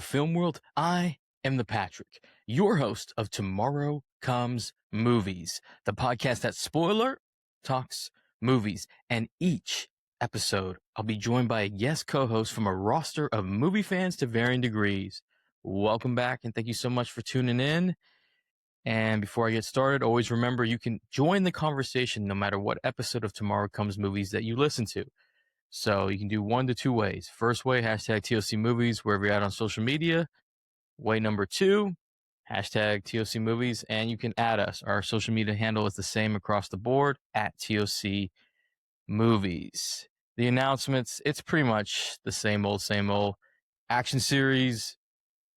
film world. I am the Patrick, your host of Tomorrow Comes Movies, the podcast that, spoiler, talks movies. And each episode, I'll be joined by a guest co-host from a roster of movie fans to varying degrees. Welcome back, and thank you so much for tuning in. And before I get started, always remember you can join the conversation no matter what episode of Tomorrow Comes Movies that you listen to. So you can do one to two ways. First way, hashtag TOC Movies, wherever you're at on social media. Way number two, hashtag TOC Movies, and you can add us. Our social media handle is the same across the board, at TOC Movies. The announcements, it's pretty much the same old. Action series,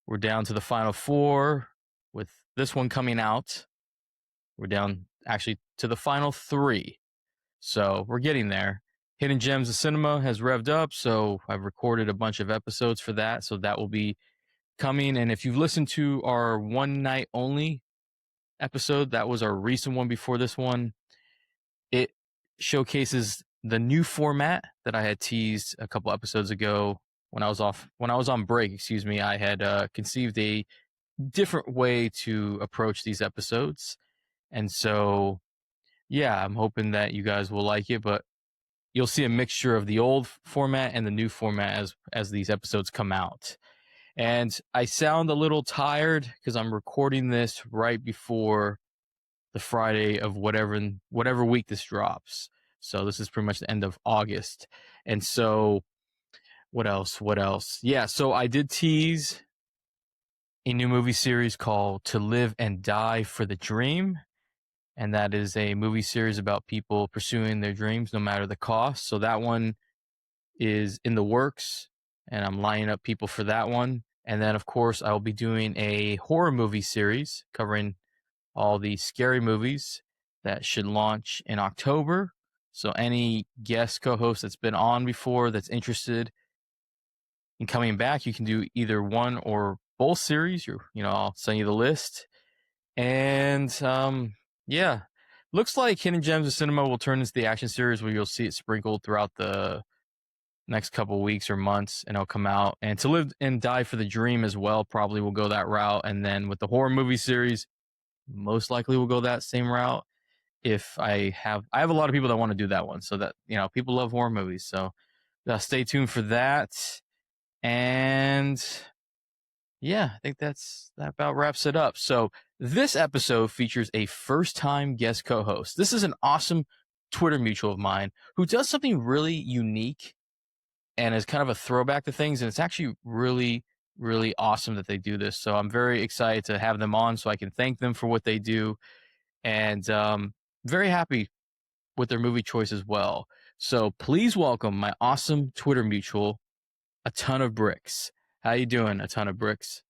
we're down to the final four with this one coming out. We're down actually to the final three. So we're getting there. Hidden Gems of Cinema has revved up, so I've recorded a bunch of episodes for that, so that will be coming. And if you've listened to our one night only episode, that was our recent one before this one, it showcases the new format that I had teased a couple episodes ago when I was on break, I had conceived a different way to approach these episodes. And so, yeah, I'm hoping that you guys will like it, but you'll see a mixture of the old format and the new format as these episodes come out. And I sound a little tired because I'm recording this right before the Friday of whatever week this drops. So this is pretty much the end of August. And so what else? Yeah, so I did tease a new movie series called To Live and Die for the Dream. And that is a movie series about people pursuing their dreams no matter the cost. So that one is in the works, and I'm lining up people for that one. And then, of course, I will be doing a horror movie series covering all the scary movies that should launch in October. So any guest co-host that's been on before that's interested in coming back, you can do either one or both series. I'll send you the list. And yeah, looks like Hidden Gems of Cinema will turn into the action series where you'll see it sprinkled throughout the next couple weeks or months, and it'll come out. And To Live and Die for the Dream as well probably will go that route. And then with the horror movie series, most likely will go that same route. If I have a lot of people that want to do that one, so that people love horror movies. So stay tuned for that. And yeah, I think that about wraps it up. So this episode features a first-time guest co-host. This is an awesome Twitter mutual of mine who does something really unique and is kind of a throwback to things. And it's actually really, really awesome that they do this. So I'm very excited to have them on so I can thank them for what they do. And very happy with their movie choice as well. So please welcome my awesome Twitter mutual, A Ton of Bricks. How you doing, A Ton of Bricks?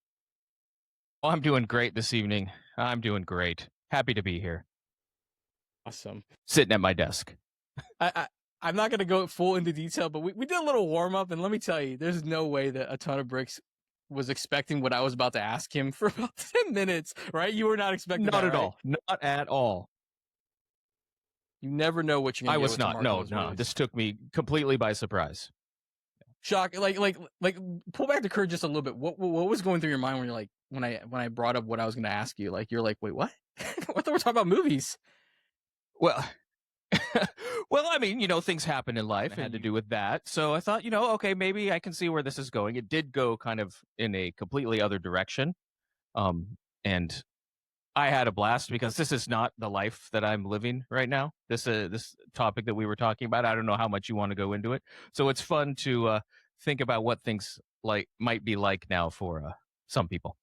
Oh, I'm doing great this evening. I'm doing great. Happy to be here. Awesome. Sitting at my desk. I'm not going to go full into detail, but we did a little warm up, and let me tell you, there's no way that A Ton of Bricks was expecting what I was about to ask him for about 10 minutes, right? You were not expecting Not that, at right? all. Not at all. You never know what you're going to get. I was not. No. This took me completely by surprise. Shock. Like, pull back the curtain just a little bit. What was going through your mind when you're like, when I brought up what I was going to ask you? Like, you're like, wait, what? I thought we were talking about movies. Well, I mean, things happen in life and had to do with that. So I thought, okay, maybe I can see where this is going. It did go kind of in a completely other direction. And I had a blast because this is not the life that I'm living right now. This topic that we were talking about, I don't know how much you want to go into it. So it's fun to think about what things might be like now for some people.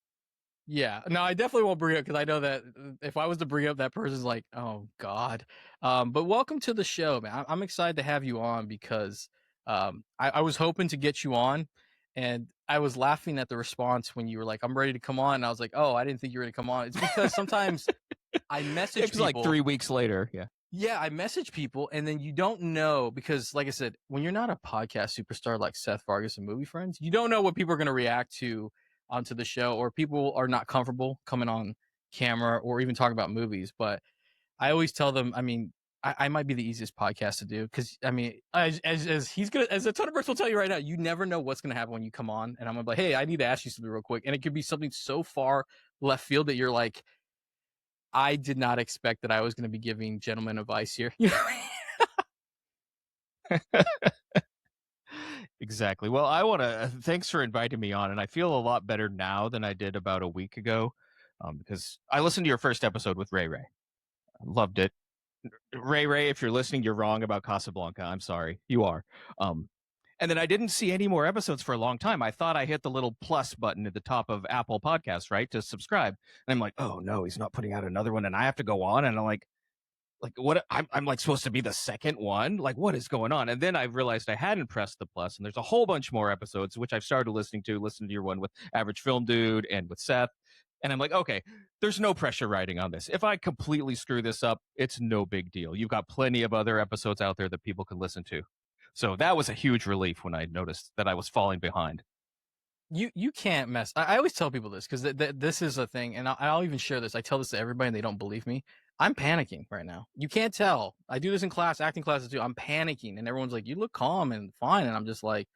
Yeah, no, I definitely won't bring it up because I know that if I was to bring up, that person's like, oh God. But welcome to the show, man. I'm excited to have you on because I was hoping to get you on, and I was laughing at the response when you were like, I'm ready to come on. And I was like, oh, I didn't think you were ready to come on. It's because sometimes I message people. It's like 3 weeks later. Yeah. Yeah, I message people, and then you don't know because, like I said, when you're not a podcast superstar like Seth Vargas and Movie Friends, you don't know what people are going to react to onto the show, or people are not comfortable coming on camera or even talking about movies. But I always tell them, I mean, I might be the easiest podcast to do because I mean, as he's gonna, as a ton of bricks will tell you right now, you never know what's gonna happen when you come on, and I'm gonna be like, hey, I need to ask you something real quick, and it could be something so far left field that you're like, I did not expect that I was gonna be giving gentleman advice here. You know what I mean? Exactly. Well, I want to thanks for inviting me on, and I feel a lot better now than I did about a week ago, because I listened to your first episode with Ray Ray. Loved it. Ray, if you're listening, you're wrong about Casablanca. I'm sorry. You are. And then I didn't see any more episodes for a long time. I thought I hit the little plus button at the top of Apple Podcasts, right, to subscribe. And I'm like, oh no, he's not putting out another one, and I have to go on. And I'm like what? I'm like supposed to be the second one. Like, what is going on? And then I realized I hadn't pressed the plus, and there's a whole bunch more episodes which I've started listening to. Listened to your one with Average Film Dude and with Seth. And I'm like, okay, there's no pressure riding on this. If I completely screw this up, it's no big deal. You've got plenty of other episodes out there that people can listen to. So that was a huge relief when I noticed that I was falling behind. You can't mess. I always tell people this because this is a thing, and I'll even share this. I tell this to everybody, and they don't believe me. I'm panicking right now. You can't tell. I do this in class, acting classes too. I'm panicking, and everyone's like, "You look calm and fine," and I'm just like,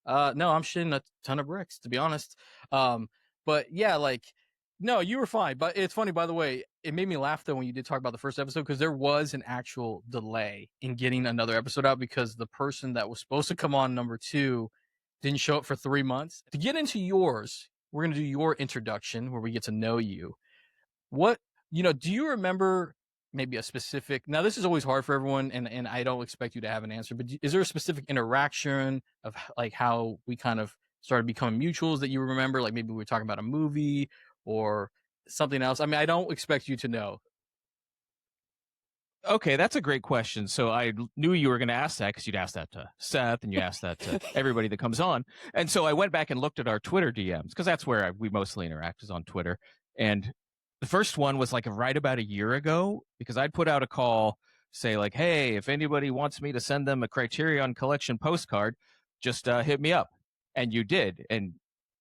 no, I'm shitting a ton of bricks, to be honest. But yeah, like, no, you were fine. But it's funny, by the way, it made me laugh though when you did talk about the first episode because there was an actual delay in getting another episode out because the person that was supposed to come on number 2 didn't show up for 3 months. To get into yours, we're gonna do your introduction where we get to know you. What do you remember maybe a specific, now this is always hard for everyone and I don't expect you to have an answer, but is there a specific interaction of like how we kind of started becoming mutuals that you remember? Like maybe we were talking about a movie or something else. I mean, I don't expect you to know. Okay, that's a great question. So I knew you were going to ask that because you'd asked that to Seth and you asked that to everybody that comes on. And so I went back and looked at our Twitter DMs because that's where we mostly interact is on Twitter. And the first one was like right about a year ago because I'd put out a call, say like, hey, if anybody wants me to send them a Criterion Collection postcard, just hit me up. And you did. And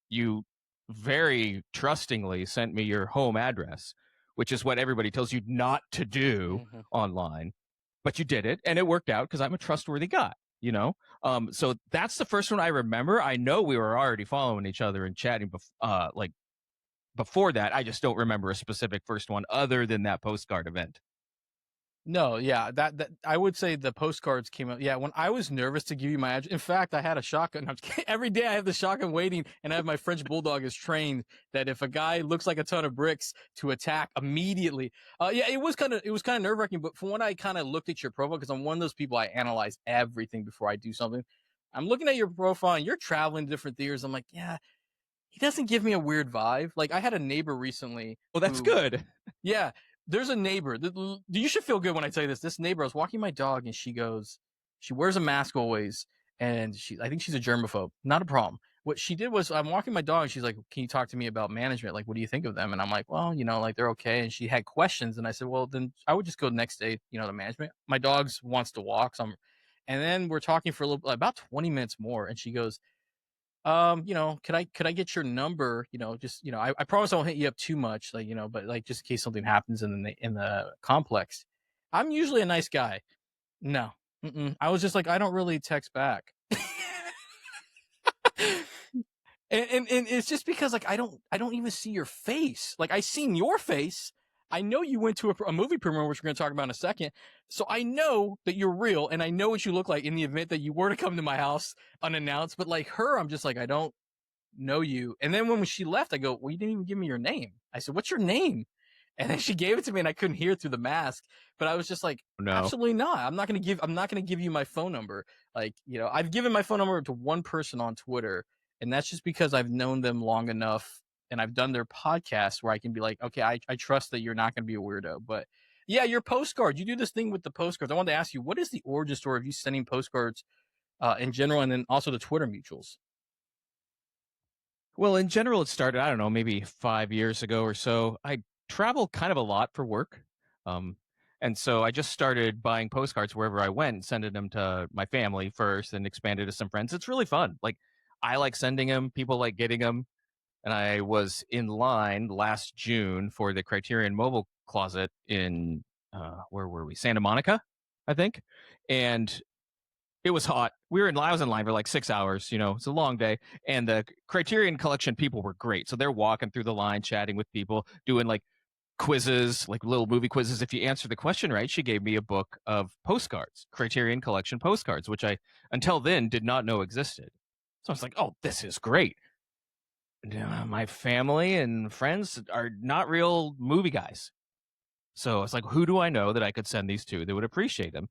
you very trustingly sent me your home address, which is what everybody tells you not to do online. But you did it, and it worked out because I'm a trustworthy guy, you know? So that's the first one I remember. I know we were already following each other and chatting like before that. I just don't remember a specific first one other than that postcard event. No, yeah, that I would say the postcards came up. Yeah, when I was nervous to give you my address. In fact, I had a shotgun. Every day I have the shotgun waiting, and I have my French bulldog is trained that if a guy looks like a ton of bricks to attack immediately. Yeah, it was kind of nerve wracking. But from when I kind of looked at your profile, because I'm one of those people I analyze everything before I do something. I'm looking at your profile, and you're traveling to different theaters. I'm like, yeah, he doesn't give me a weird vibe. Like I had a neighbor recently. Well, that's good. Yeah. There's a neighbor. You should feel good when I tell you this. This neighbor, I was walking my dog, and she wears a mask always, and I think she's a germaphobe. Not a problem. What she did was, I'm walking my dog, and she's like, "Can you talk to me about management? Like, what do you think of them?" And I'm like, "Well, like they're okay." And she had questions, and I said, "Well, then I would just go the next day, to management." My dog wants to walk, and then we're talking for about 20 minutes more, and she goes, could I get your number? Just I promise I won't hit you up too much, like but like just in case something happens in the complex. I'm usually a nice guy. No, I was just like, I don't really text back. and it's just because like I don't even see your face. Like I seen your face. I know you went to a movie premiere, which we're going to talk about in a second. So I know that you're real, and I know what you look like in the event that you were to come to my house unannounced. But like her, I'm just like, I don't know you. And then when she left, I go, well, you didn't even give me your name. I said, what's your name? And then she gave it to me, and I couldn't hear it through the mask. But I was just like, no, absolutely not. I'm not gonna give you my phone number. Like, I've given my phone number to one person on Twitter, and that's just because I've known them long enough, and I've done their podcast where I can be like, okay, I trust that you're not gonna be a weirdo. But yeah, your postcard. You do this thing with the postcards. I wanted to ask you, what is the origin story of you sending postcards in general, and then also the Twitter mutuals? Well, in general, it started, I don't know, maybe 5 years ago or so. I travel kind of a lot for work. And so I just started buying postcards wherever I went and sending them to my family first and expanded to some friends. It's really fun. Like, I like sending them, people like getting them. And I was in line last June for the Criterion Mobile Closet in, where were we? Santa Monica. I think. And it was hot. I was in line for like 6 hours. It's a long day. And the Criterion Collection people were great. So they're walking through the line, chatting with people, doing like quizzes, like little movie quizzes. If you answer the question right, she gave me a book of postcards, Criterion Collection postcards, which I until then did not know existed. So I was like, oh, this is great. My family and friends are not real movie guys. So it's like, who do I know that I could send these to that would appreciate them?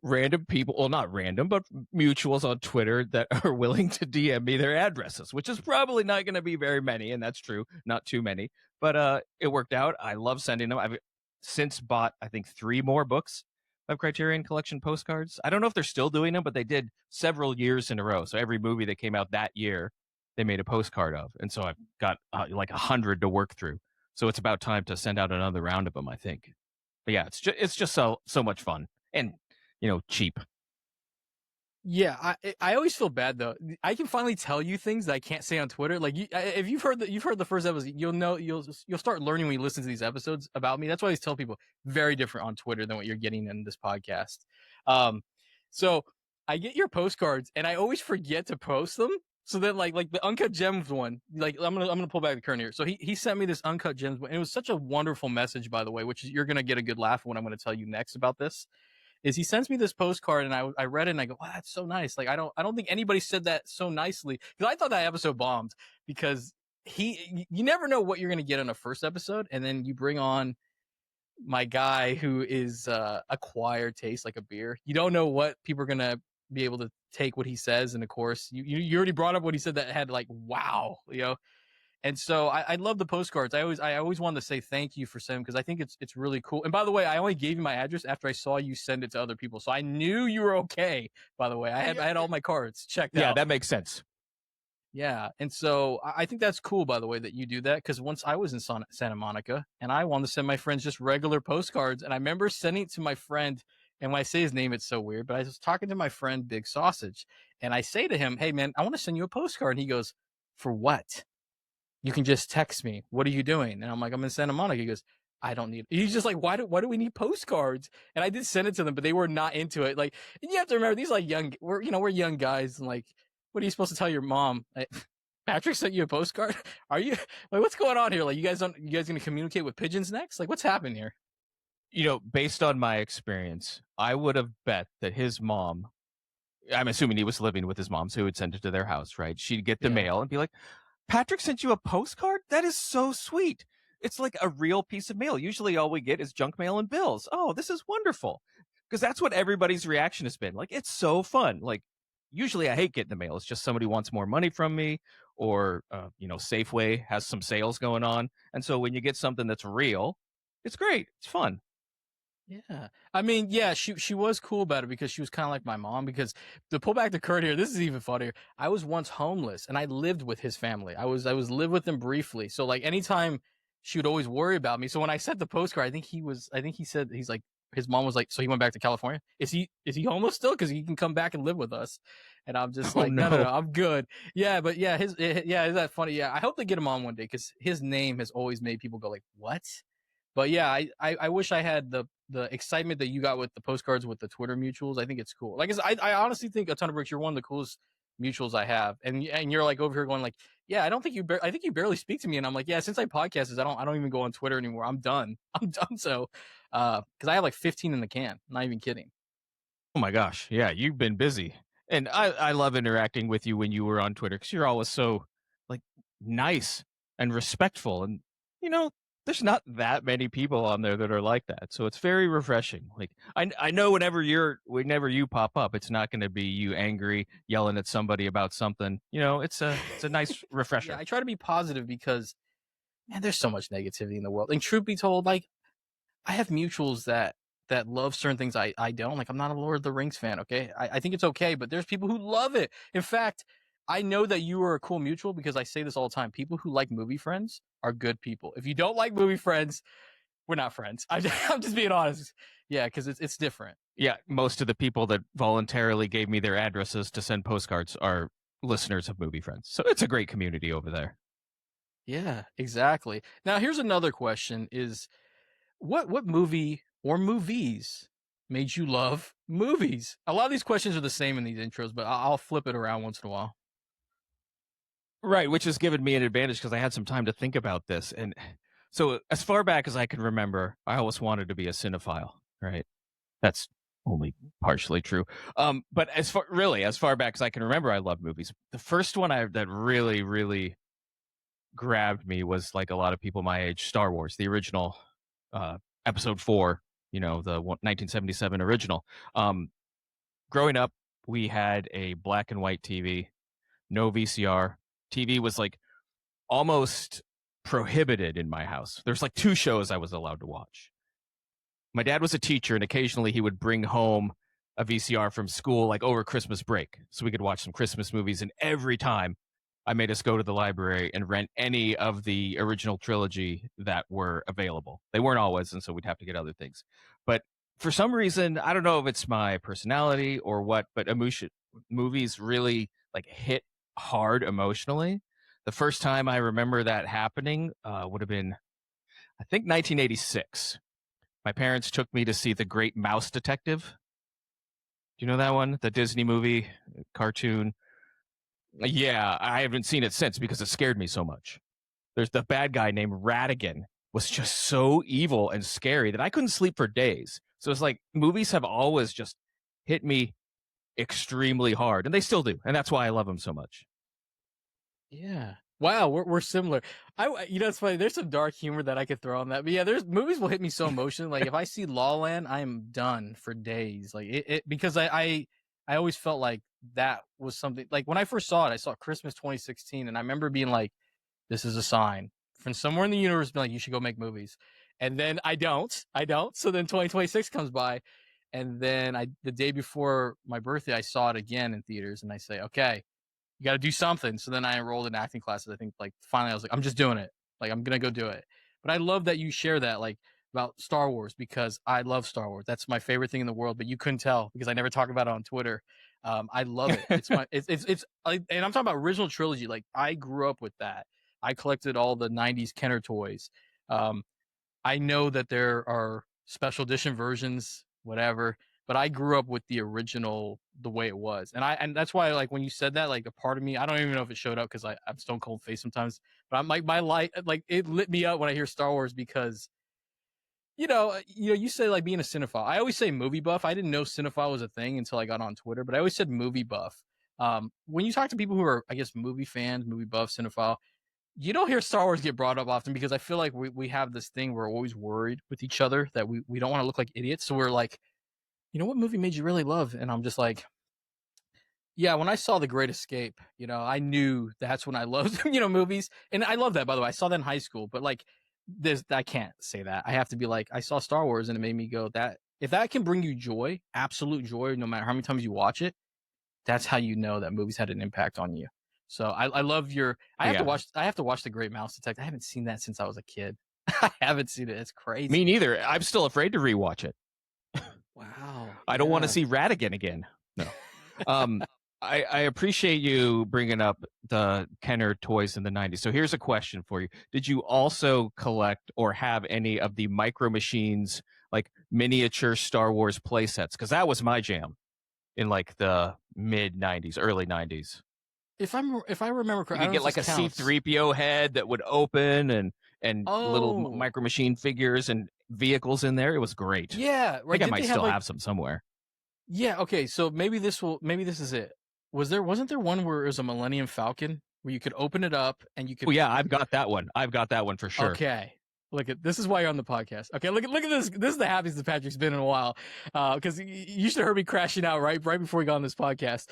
Random people, well, not random, but mutuals on Twitter that are willing to DM me their addresses, which is probably not going to be very many. And that's true. Not too many, but it worked out. I love sending them. I've since bought, I think, 3 more books of Criterion Collection postcards. I don't know if they're still doing them, but they did several years in a row. So every movie that came out that year, they made a postcard of. And so I've got like 100 to work through. So it's about time to send out another round of them, I think. But yeah, it's just so much fun and cheap. Yeah, I always feel bad though. I can finally tell you things that I can't say on Twitter. Like if you've heard the first episode, you'll start learning when you listen to these episodes about me. That's why I always tell people very different on Twitter than what you're getting in this podcast. So I get your postcards and I always forget to post them. So then like the Uncut Gems one, like I'm gonna pull back the curtain here. So he sent me this Uncut Gems one, and it was such a wonderful message, by the way, which is you're gonna get a good laugh when I'm gonna tell you next about this. Is he sends me this postcard and I read it and I go, wow, that's so nice. Like I don't think anybody said that so nicely, because I thought that episode bombed, because you never know what you're gonna get on a first episode, and then you bring on my guy who is acquired taste like a beer. You don't know what people are gonna be able to take what he says, and of course you already brought up what he said that had like wow, And so I love the postcards. I always wanted to say thank you for sending, because I think it's really cool. And by the way, I only gave you my address after I saw you send it to other people, so I knew you were okay. By the way, I had all my cards checked out. Yeah, that makes sense. Yeah, and so I think that's cool, by the way, that you do that, because once I was in Santa Monica and I wanted to send my friends just regular postcards, and I remember sending it to my friend. And when I say his name, it's so weird, but I was talking to my friend Big Sausage, and I say to him, "Hey man, I want to send you a postcard." And he goes, "For what? You can just text me. What are you doing?" And I'm like, "I'm in Santa Monica." He goes, "I don't need it." He's just like, why do we need postcards? And I did send it to them, but they were not into it. Like, and you have to remember, these like we're young guys, and like, what are you supposed to tell your mom? Like, Patrick sent you a postcard? Are you like, what's going on here? Like, you guys gonna communicate with pigeons next? Like, what's happening here? Based on my experience, I would have bet that his mom, I'm assuming he was living with his mom, so he would send it to their house, right? She'd get the mail and be like, "Patrick sent you a postcard? That is so sweet. It's like a real piece of mail. Usually all we get is junk mail and bills. Oh, this is wonderful." Because that's what everybody's reaction has been. Like, it's so fun. Like, usually I hate getting the mail. It's just somebody wants more money from me, or, Safeway has some sales going on. And so when you get something that's real, it's great. It's fun. Yeah. I mean, yeah, she was cool about it, because she was kind of like my mom. Because to pull back the curtain here, this is even funnier. I was once homeless and I lived with his family. I was lived with them briefly. So like anytime, she would always worry about me. So when I sent the postcard, I think he said, he's like, his mom was like, "So he went back to California? Is he homeless still? Because he can come back and live with us." And I'm just like, no, I'm good. Yeah, but yeah, is that funny? Yeah, I hope they get him on one day, because his name has always made people go like, "What?" But yeah, I wish I had the excitement that you got with the postcards with the Twitter mutuals. I think it's cool. Like, I honestly think, a ton of bricks, you're one of the coolest mutuals I have, and you're like over here going like, "Yeah, I think you barely speak to me," and I'm like, "Yeah, since I podcast, I don't even go on Twitter anymore. I'm done. I'm done." So, because I have like 15 in the can. Not even kidding. Oh my gosh. Yeah, you've been busy. And I love interacting with you when you were on Twitter, because you're always so like nice and respectful. And there's not that many people on there that are like that. So it's very refreshing. Like, I know whenever you pop up, it's not going to be you angry, yelling at somebody about something. It's a nice refresher. Yeah, I try to be positive, because man, there's so much negativity in the world. And truth be told, like, I have mutuals that love certain things I don't. Like, I'm not a Lord of the Rings fan, okay? I think it's okay, but there's people who love it. In fact, I know that you are a cool mutual, because I say this all the time. People who like Movie Friends are good people. If you don't like Movie Friends, we're not friends. I'm just being honest. Yeah, because it's different. Yeah, most of the people that voluntarily gave me their addresses to send postcards are listeners of Movie Friends. So it's a great community over there. Yeah, exactly. Now, here's another question: is what movie or movies made you love movies? A lot of these questions are the same in these intros, but I'll flip it around once in a while. Right, which has given me an advantage because I had some time to think about this. And so, as far back as I can remember, I always wanted to be a cinephile. Right, that's only partially true. But as far back as I can remember, I love movies. The first one that really grabbed me was, like a lot of people my age, Star Wars, the original, Episode 4. You know, the 1977 original. Growing up, we had a black and white TV, no VCR. TV was like almost prohibited in my house. There's like 2 shows I was allowed to watch. My dad was a teacher, and occasionally he would bring home a VCR from school, like over Christmas break, so we could watch some Christmas movies. And every time I made us go to the library and rent any of the original trilogy that were available. They weren't always, and so we'd have to get other things. But for some reason, I don't know if it's my personality or what, but movies really like hit hard emotionally. The first time I remember that happening would have been, I think, 1986. My parents took me to see The Great Mouse Detective. Do you know that one? The Disney movie, cartoon. Yeah, I haven't seen it since because it scared me so much. There's the bad guy named Ratigan was just so evil and scary that I couldn't sleep for days. So it's like movies have always just hit me extremely hard, and they still do, and that's why I love them so much. Yeah. Wow, we're similar. It's funny. There's some dark humor that I could throw on that, but yeah, there's movies will hit me so emotionally. Like if I see La La Land, I am done for days. Like it because I always felt like that was something. Like when I first saw it, I saw Christmas 2016, and I remember being like, "This is a sign from somewhere in the universe, being like you should go make movies." And then I don't. So then 2026 comes by, and then the day before my birthday, I saw it again in theaters, and I say, "Okay, you got to do something." So then I enrolled in acting classes. I think like finally I was like, I'm just doing it. Like I'm gonna go do it. But I love that you share that like about Star Wars because I love Star Wars. That's my favorite thing in the world. But you couldn't tell because I never talk about it on Twitter. I love it. It's my it's like, and I'm talking about original trilogy. Like I grew up with that. I collected all the '90s Kenner toys. I know that there are special edition versions, whatever, but I grew up with the original the way it was. And that's why like when you said that, like a part of me, I don't even know if it showed up because I'm stone cold face sometimes, but I'm like my light like it lit me up when I hear Star Wars because you say like being a cinephile. I always say movie buff. I didn't know cinephile was a thing until I got on Twitter, but I always said movie buff. When you talk to people who are, I guess, movie fans, movie buff, cinephile, you don't hear Star Wars get brought up often because I feel like we have this thing, we're always worried with each other that we don't want to look like idiots. So we're like, what movie made you really love? And I'm just like, yeah, when I saw The Great Escape, I knew that's when I loved, movies. And I love that, by the way. I saw that in high school, but like I can't say that. I have to be like, I saw Star Wars and it made me go that if that can bring you joy, absolute joy, no matter how many times you watch it, that's how you know that movies had an impact on you. So I love I have to watch The Great Mouse Detective. I haven't seen that since I was a kid. I haven't seen it. It's crazy. Me neither. I'm still afraid to rewatch it. Wow. I don't want to see Ratigan again. No. I appreciate you bringing up the Kenner toys in the 90s. So here's a question for you. Did you also collect or have any of the Micro Machines, like miniature Star Wars play sets? Because that was my jam in like the mid 90s, early 90s. If I remember correctly, you could get like a C-3PO head that would open and little Micro Machine figures and vehicles in there. It was great. Yeah, right. I think I might still have some somewhere. Yeah. Okay. So maybe this is it. Wasn't there one where it was a Millennium Falcon where you could open it up and you could? Oh yeah, I've got that one. I've got that one for sure. Okay. This is why you're on the podcast. Okay, look at this. This is the happiest that Patrick's been in a while. Because you should have heard me crashing out right before we got on this podcast.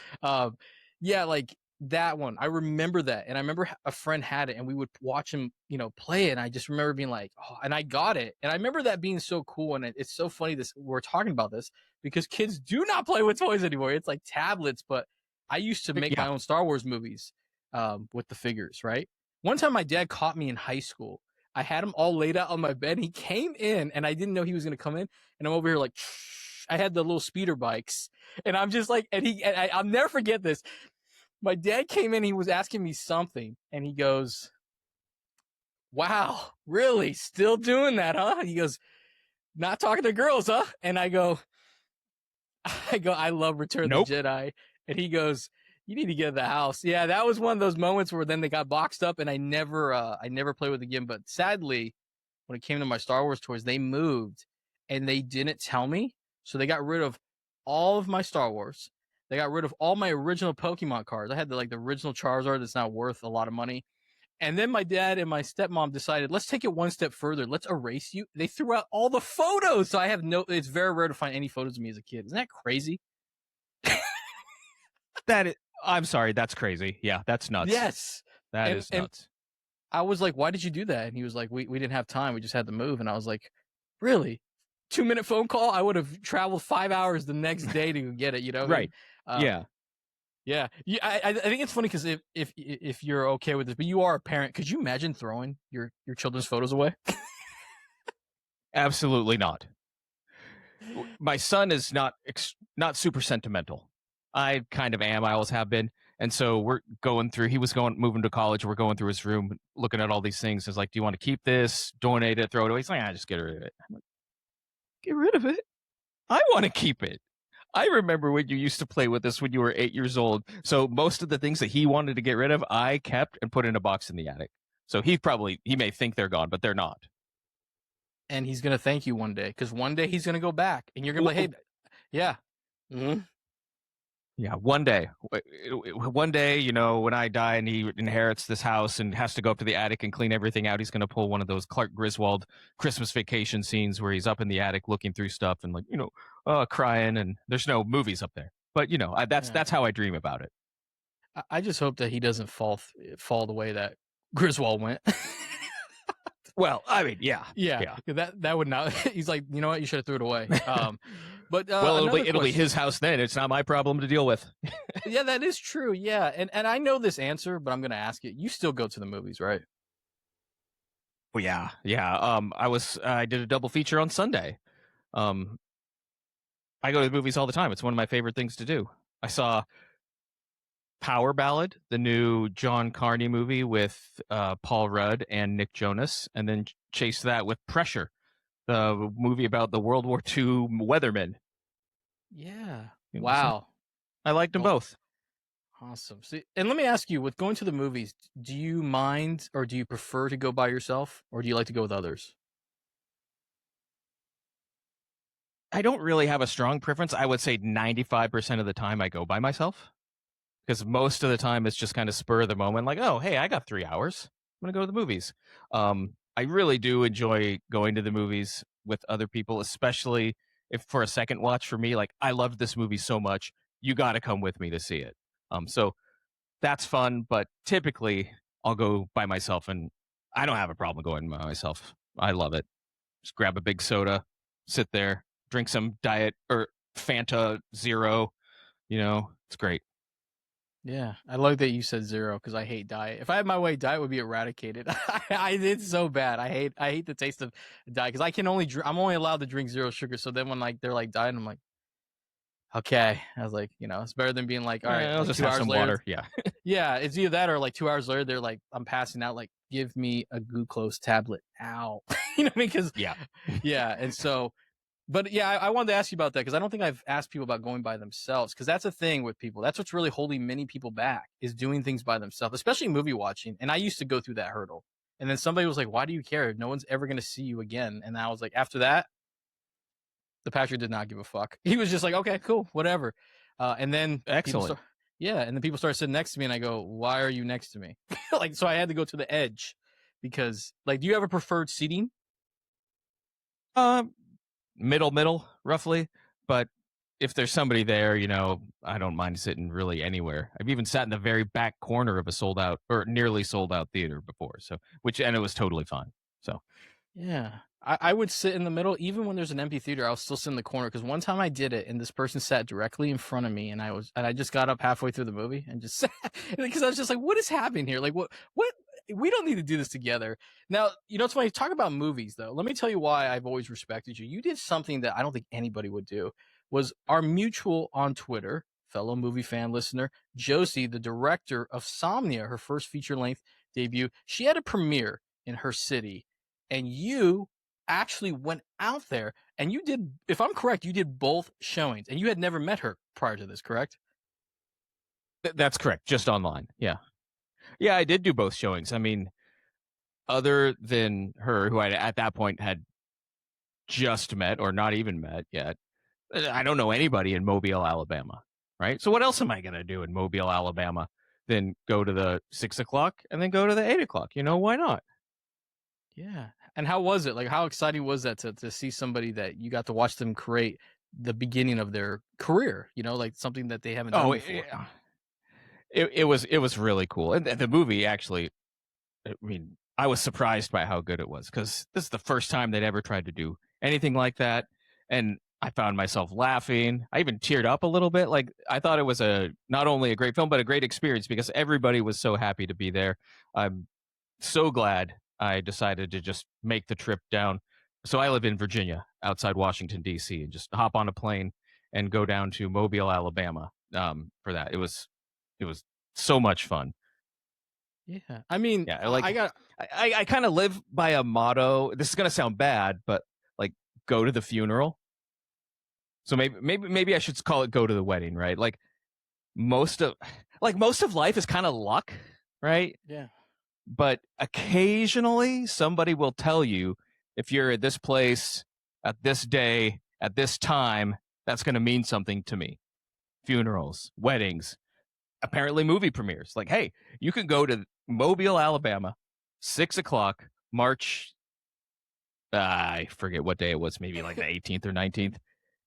Yeah, like that one. I remember that, and I remember a friend had it, and we would watch him, play it. And I just remember being like, oh, and I got it, and I remember that being so cool. And it's so funny we're talking about this because kids do not play with toys anymore. It's like tablets, but I used to make my own Star Wars movies with the figures. Right. One time, my dad caught me in high school. I had him all laid out on my bed. He came in, and I didn't know he was going to come in. And I'm over here like, I had the little speeder bikes, and I'm just like, and I'll never forget this. My dad came in, he was asking me something, and he goes, "Wow, really? Still doing that, huh?" He goes, "Not talking to girls, huh?" And I go, I go, I love Return Nope. of the Jedi. And he goes, you need to get in the house. Yeah, that was one of those moments where then they got boxed up and I never played with it again. But sadly, when it came to my Star Wars toys, they moved and they didn't tell me. So they got rid of all of my Star Wars. They got rid of all my original Pokemon cards. I had the original Charizard that's not worth a lot of money. And then my dad and my stepmom decided, let's take it one step further. Let's erase you. They threw out all the photos. So I have it's very rare to find any photos of me as a kid. Isn't that crazy? I'm sorry, that's crazy. Yeah, that's nuts. Yes. That is nuts. I was like, why did you do that? And he was like, we didn't have time. We just had to move. And I was like, really? 2-minute phone call? I would have traveled 5 hours the next day to get it, you know? Right. Yeah. Yeah. I think it's funny because if you're okay with this, but you are a parent, could you imagine throwing your children's photos away? Absolutely not. My son is not super sentimental. I kind of am. I always have been. And so we're going through, moving to college. We're going through his room, looking at all these things. It's like, do you want to keep this, donate it, throw it away? He's like, just get rid of it. I'm like, get rid of it? I want to keep it. I remember when you used to play with this when you were 8 years old. So most of the things that he wanted to get rid of, I kept and put in a box in the attic. So he may think they're gone, but they're not. And he's going to thank you one day because one day he's going to go back and you're going to be like, hey, yeah. Mm-hmm. Yeah, one day, you know, when I die and he inherits this house and has to go up to the attic and clean everything out, he's going to pull one of those Clark Griswold Christmas Vacation scenes where he's up in the attic looking through stuff and like, you know, crying, and there's no movies up there. But, you know, that's how I dream about it. I just hope that he doesn't fall the way that Griswold went. Well, I mean, yeah. That would not. He's like, you know what? You should have threw it away. But well, it'll be his house then. It's not my problem to deal with. Yeah, that is true. Yeah, and I know this answer, but I'm going to ask it. You still go to the movies, right? Oh yeah. I did a double feature on Sunday. I go to the movies all the time. It's one of my favorite things to do. I saw Power Ballad, the new John Carney movie with Paul Rudd and Nick Jonas, and then chased that with Pressure, the movie about the World War II weathermen. Yeah. Wow. I liked them both. Awesome. See, and let me ask you, with going to the movies, do you mind or do you prefer to go by yourself or do you like to go with others? I don't really have a strong preference. I would say 95% of the time I go by myself, because most of the time it's just kind of spur of the moment. Like, oh, hey, I got 3 hours. I'm going to go to the movies. I really do enjoy going to the movies with other people, especially if for a second watch. For me, like, I loved this movie so much, you got to come with me to see it. So that's fun, but typically I'll go by myself, and I don't have a problem going by myself. I love it. Just grab a big soda, sit there, drink some Diet or Fanta Zero. You know, it's great. Yeah, I like that you said zero because I hate diet. If I had my way, diet would be eradicated. It's so bad. I hate the taste of diet because I'm only allowed to drink zero sugar. So then when they're like diet, I'm like, okay. I was like, you know, it's better than being like, all right, I'll like just 2 have hours some later. water. Yeah. Yeah, it's either that or like 2 hours later, they're like, I'm passing out. Like, give me a glucose tablet now. You know what I mean? Because yeah, and so. But yeah, I wanted to ask you about that because I don't think I've asked people about going by themselves because that's a thing with people. That's what's really holding many people back is doing things by themselves, especially movie watching. And I used to go through that hurdle. And then somebody was like, why do you care? No one's ever going to see you again. And I was like, after that, the Patrick did not give a fuck. He was just like, okay, cool, whatever. And then excellent. And then people started sitting next to me and I go, why are you next to me? Like, so I had to go to the edge because like, do you have a preferred seating? Middle, roughly. But if there's somebody there, you know, I don't mind sitting really anywhere. I've even sat in the very back corner of a sold out or nearly sold out theater before. So, and it was totally fine. So, yeah, I would sit in the middle. Even when there's an empty theater, I'll still sit in the corner. Because one time I did it and this person sat directly in front of me and I just got up halfway through the movie and just sat because I was just like, what is happening here? Like, what? We don't need to do this together. Now, you know, it's funny. Talk about movies, though. Let me tell you why I've always respected you. You did something that I don't think anybody would do. Was our mutual on Twitter, fellow movie fan listener, Josie, the director of Somnia, her first feature-length debut. She had a premiere in her city, and you actually went out there and you did, if I'm correct, you did both showings and you had never met her prior to this, correct? That's correct. Just online. Yeah. Yeah, I did do both showings. I mean, other than her, who I at that point had just met or not even met yet, I don't know anybody in Mobile, Alabama. Right. So what else am I going to do in Mobile, Alabama? Then go to the 6 o'clock and then go to the 8 o'clock. Why not? Yeah. And how was it? Like, how exciting was that to see somebody that you got to watch them create the beginning of their career, like something that they haven't done before? Yeah. It was really cool. And the movie actually, I mean, I was surprised by how good it was because this is the first time they'd ever tried to do anything like that. And I found myself laughing. I even teared up a little bit. Like, I thought it was not only a great film, but a great experience because everybody was so happy to be there. I'm so glad I decided to just make the trip down. So I live in Virginia, outside Washington, D.C., and just hop on a plane and go down to Mobile, Alabama for that. It was so much fun. Yeah. I mean, Yeah, I kind of live by a motto. This is gonna sound bad, but like, go to the funeral. So maybe I should call it go to the wedding, right? Like most of life is kind of luck, right? Yeah. But occasionally somebody will tell you if you're at this place at this day at this time, that's going to mean something to me. Funerals, weddings, apparently movie premieres. Like, hey, you can go to Mobile, Alabama, 6 o'clock, March. I forget what day it was, maybe like the 18th or 19th.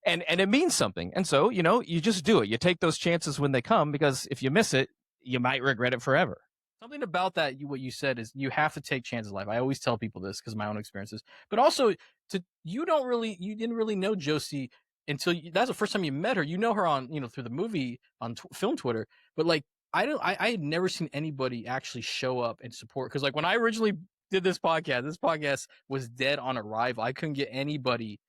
And it means something. And so, you just do it. You take those chances when they come, because if you miss it, you might regret it forever. Something about that, what you said is you have to take chances in life. I always tell people this because of my own experiences, but also you didn't really know Josie until that's the first time you met her. You know her on, through the movie on film Twitter, but like, I had never seen anybody actually show up and support. Cause like when I originally did this podcast was dead on arrival. I couldn't get anybody.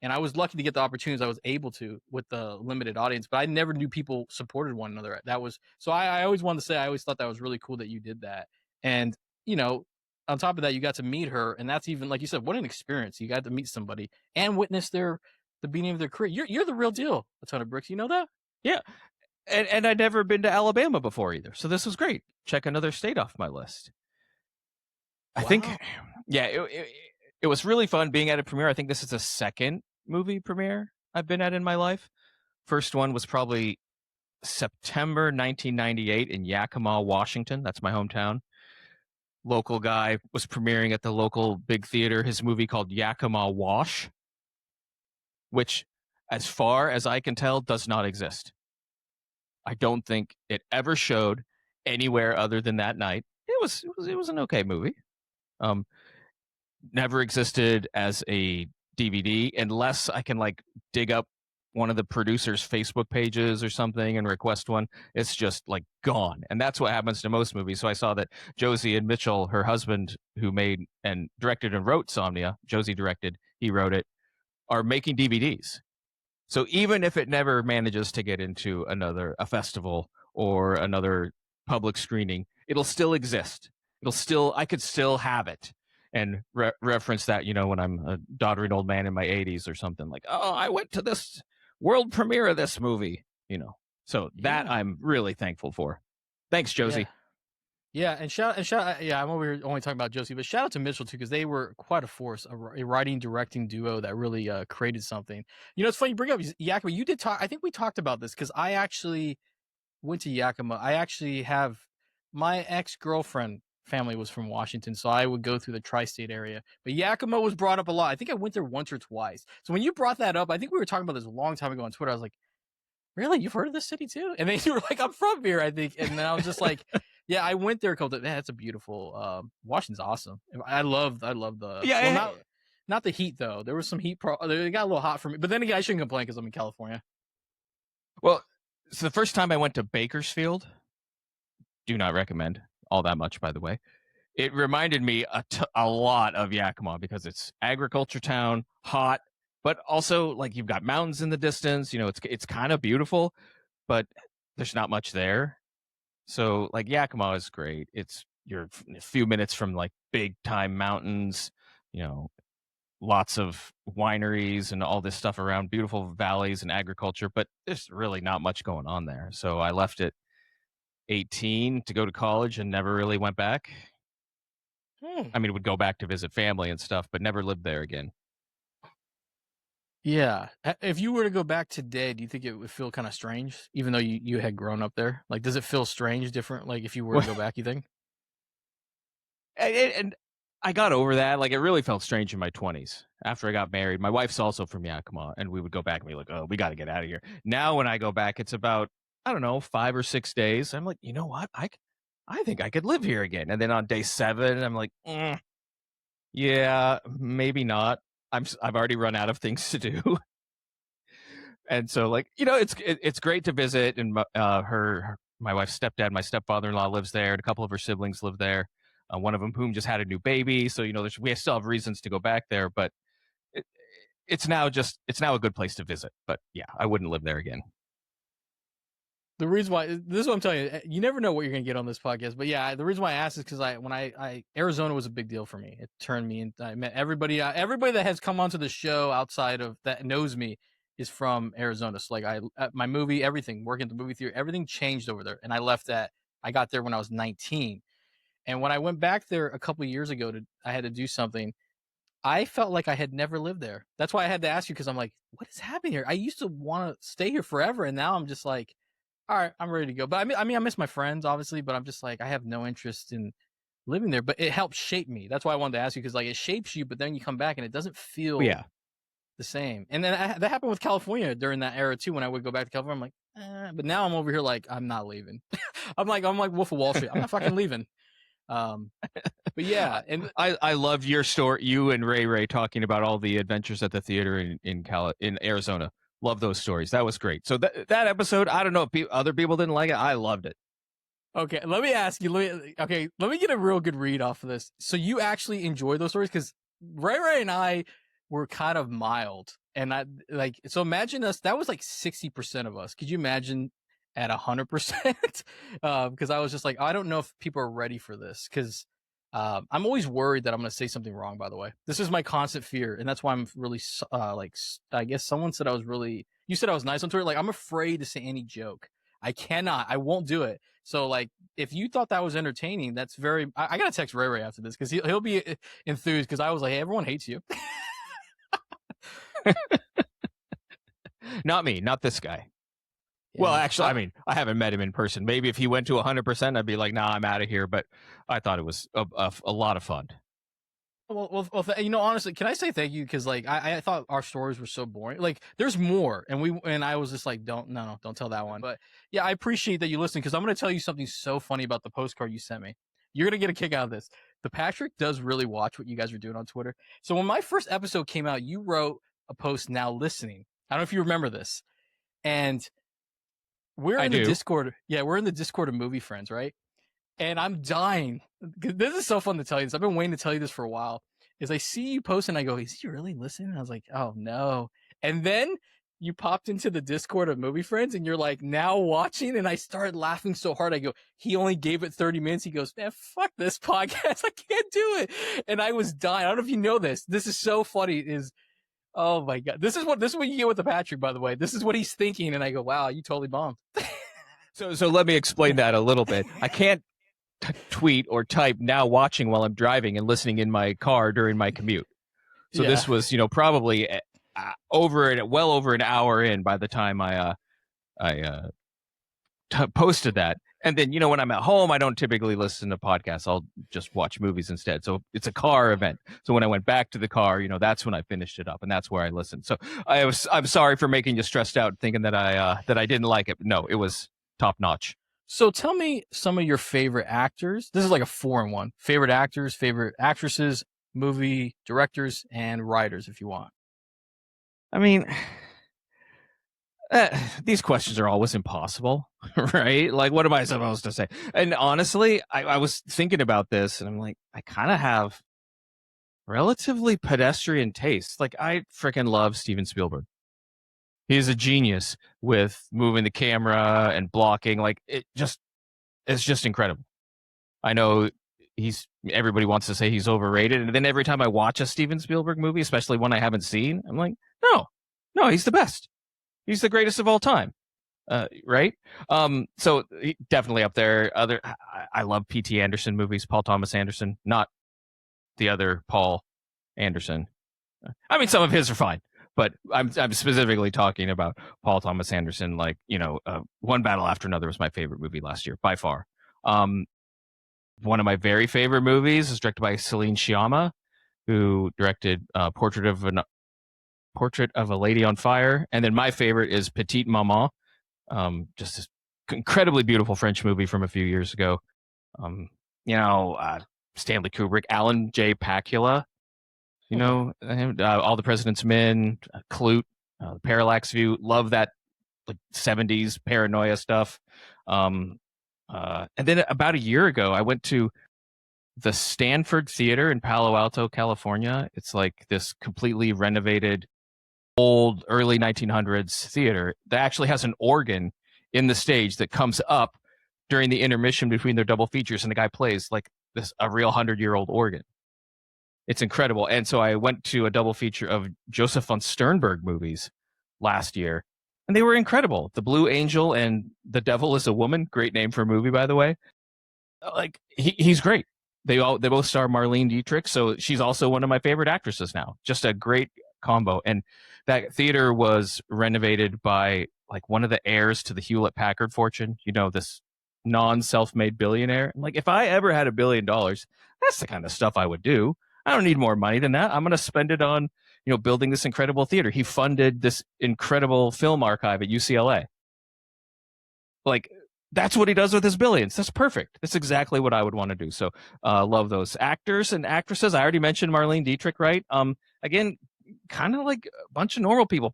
And I was lucky to get the opportunities I was able to with the limited audience, but I never knew people supported one another. That was so I always wanted to say I always thought that was really cool that you did that. And on top of that, you got to meet her, and that's even like you said, what an experience. You got to meet somebody and witness the beginning of their career. You're the real deal, a ton of bricks. You know that? Yeah. And I'd never been to Alabama before either. So this was great. Check another state off my list. I think, yeah, it was really fun being at a premiere. I think this is the second movie premiere I've been at in my life. First one was probably September 1998 in Yakima, Washington. That's my hometown. Local guy was premiering at the local big theater his movie called Yakima Wash, which, as far as I can tell, does not exist. I don't think it ever showed anywhere other than that night. It was an okay movie. Never existed as a DVD unless I can like dig up one of the producers' Facebook pages or something and request one. It's just like gone. And that's what happens to most movies. So I saw that Josie and Mitchell, her husband, who made and directed and wrote Somnia, Josie directed, he wrote it, are making DVDs. So even if it never manages to get into a festival or another public screening, it'll still exist. I could still have it and reference that, when I'm a doddering old man in my 80s or something, like, oh, I went to this world premiere of this movie, So that I'm really thankful for. Thanks, Josie. Yeah, and shout. Yeah, I'm over here only talking about Josie, but shout out to Mitchell too, because they were quite a force, a writing directing duo that really created something. It's funny you bring up Yakima. You did talk. I think we talked about this because I actually went to Yakima. I actually have my ex-girlfriend family was from Washington, so I would go through the tri-state area. But Yakima was brought up a lot. I think I went there once or twice. So when you brought that up, I think we were talking about this a long time ago on Twitter. I was like, really? You've heard of this city too? And then you were like, I'm from here, I think. And then I was just like, yeah, I went there a couple times. Man, it's a beautiful, Washington's awesome. I love the, not the heat though. There was some heat. It got a little hot for me, but then again, I shouldn't complain because I'm in California. Well, so the first time I went to Bakersfield, do not recommend all that much, by the way. It reminded me a lot of Yakima because it's agriculture town, hot, but also like you've got mountains in the distance. It's kind of beautiful, but there's not much there. So like Yakima is great. You're a few minutes from like big time mountains, lots of wineries and all this stuff around, beautiful valleys and agriculture, but there's really not much going on there. So I left at 18 to go to college and never really went back. I mean, would go back to visit family and stuff, but never lived there again. Yeah. If you were to go back today, do you think it would feel kind of strange, even though you had grown up there? Like, does it feel strange, different? Like, if you were to go back, you think? And I got over that. Like, it really felt strange in my 20s after I got married. My wife's also from Yakima, and we would go back and be like, oh, we got to get out of here. Now, when I go back, it's about, I don't know, 5 or 6 days. I'm like, you know what? I think I could live here again. And then on day 7, I'm like, yeah, maybe not. I've already run out of things to do. And so, like, you know, it's great to visit. And my wife's stepdad, my stepfather-in-law lives there, and a couple of her siblings live there. One of them whom just had a new baby. So, you know, we still have reasons to go back there, but it's now a good place to visit. But yeah, I wouldn't live there again. The reason why, this is what I'm telling you, you never know what you're going to get on this podcast. But yeah, the reason why I asked is because Arizona was a big deal for me. It turned me into, I met everybody that has come onto the show outside of that knows me is from Arizona. So like my movie, everything, working at the movie theater, everything changed over there. And I got there when I was 19. And when I went back there a couple of years ago, I had to do something. I felt like I had never lived there. That's why I had to ask you, because I'm like, what is happening here? I used to want to stay here forever, and now I'm just like, all right, I'm ready to go. But I mean, I miss my friends, obviously, but I'm just like, I have no interest in living there. But it helped shape me. That's why I wanted to ask you, because like it shapes you, but then you come back and it doesn't feel the same. And then that happened with California during that era too. When I would go back to California, I'm like, but now I'm over here like I'm not leaving. I'm like Wolf of Wall Street. I'm not fucking leaving. But yeah, and I loved your story, you and Ray talking about all the adventures at the theater in Arizona. Love those stories. That was great. So that episode, I don't know if other people didn't like it. I loved it. Okay, let me ask you. Let me get a real good read off of this. So you actually enjoy those stories? Because Ray and I were kind of mild, and so imagine us. That was like 60% of us. Could you imagine at 100%? Because I was just like, I don't know if people are ready for this. Because I'm always worried that I'm going to say something wrong. By the way, this is my constant fear, and that's why I'm really I guess someone said you said I was nice on Twitter. Like, I'm afraid to say any joke. I won't do it. So like, if you thought that was entertaining, that's I gotta text Ray after this, because he'll be enthused, because I was like, hey, everyone hates you. Not me, not this guy. Yeah. Well, actually, I mean, I haven't met him in person. Maybe if he went to 100%, I'd be like, nah, I'm out of here. But I thought it was a lot of fun. Well, you know, honestly, can I say thank you? Because like, I thought our stories were so boring. Like, there's more, and I was just like, don't tell that one. But yeah, I appreciate that you listened, because I'm gonna tell you something so funny about the postcard you sent me. You're gonna get a kick out of this. The Patrick does really watch what you guys are doing on Twitter. So when my first episode came out, you wrote a post, now listening. I don't know if you remember this, and we're in the Discord. Yeah, we're in the Discord of Movie Friends, right? And I'm dying. This is so fun to tell you this. I've been waiting to tell you this for a while. Is I see you post and I go, is he really listening? And I was like, oh no. And then you popped into the Discord of Movie Friends and you're like, now watching. And I started laughing so hard. I go, he only gave it 30 minutes. He goes, man, fuck this podcast. I can't do it. And I was dying. I don't know if you know this. This is so funny. Oh my God. This is what you get with the Patrick, by the way. This is what he's thinking. And I go, wow, you totally bombed. So let me explain that a little bit. I can't tweet or type now watching while I'm driving and listening in my car during my commute. So this was, you know, probably well over an hour in by the time I posted that. And then, you know, when I'm at home, I don't typically listen to podcasts. I'll just watch movies instead. So it's a car event. So when I went back to the car, you know, that's when I finished it up, and that's where I listened. So I'm sorry for making you stressed out thinking that I didn't like it. No, it was top notch. So tell me some of your favorite actors. This is like a 4-in-1. Favorite actors, favorite actresses, movie directors, and writers, if you want. I mean, these questions are always impossible, right? Like, what am I supposed to say? And honestly, I was thinking about this, and I'm like, I kind of have relatively pedestrian taste. Like, I freaking love Steven Spielberg. He's a genius with moving the camera and blocking. Like, it's just incredible. I know everybody wants to say he's overrated, and then every time I watch a Steven Spielberg movie, especially one I haven't seen, I'm like, no, he's the best. He's the greatest of all time. Right? So definitely up there. I love P.T. Anderson movies, Paul Thomas Anderson, not the other Paul Anderson. I mean, some of his are fine, but I'm specifically talking about Paul Thomas Anderson. Like, One Battle After Another was my favorite movie last year by far. One of my very favorite movies is directed by Celine Sciamma, who directed Portrait of a Lady on Fire, and then my favorite is Petite Maman. Just this incredibly beautiful French movie from a few years ago. Stanley Kubrick, Alan J. Pakula, All the President's Men, Klute, Parallax View. Love that like 70s paranoia stuff. And then about a year ago, I went to the Stanford Theater in Palo Alto, California. It's like this completely renovated old early 1900s theater that actually has an organ in the stage that comes up during the intermission between their double features, and the guy plays like a real 100-year-old organ. It's incredible. And so I went to a double feature of Joseph von Sternberg movies last year, and they were incredible. The Blue Angel and The Devil is a Woman, great name for a movie, by the way. Like he's great. They both star Marlene Dietrich, so she's also one of my favorite actresses now. Just a great combo. And that theater was renovated by like one of the heirs to the Hewlett Packard fortune, this non-self-made billionaire. Like, if I ever had $1 billion, that's the kind of stuff I would do. I don't need more money than that. I'm going to spend it on, building this incredible theater. He funded this incredible film archive at UCLA. Like, that's what he does with his billions. That's perfect. That's exactly what I would want to do. So, love those actors and actresses. I already mentioned Marlene Dietrich, right? Again, kind of like a bunch of normal people.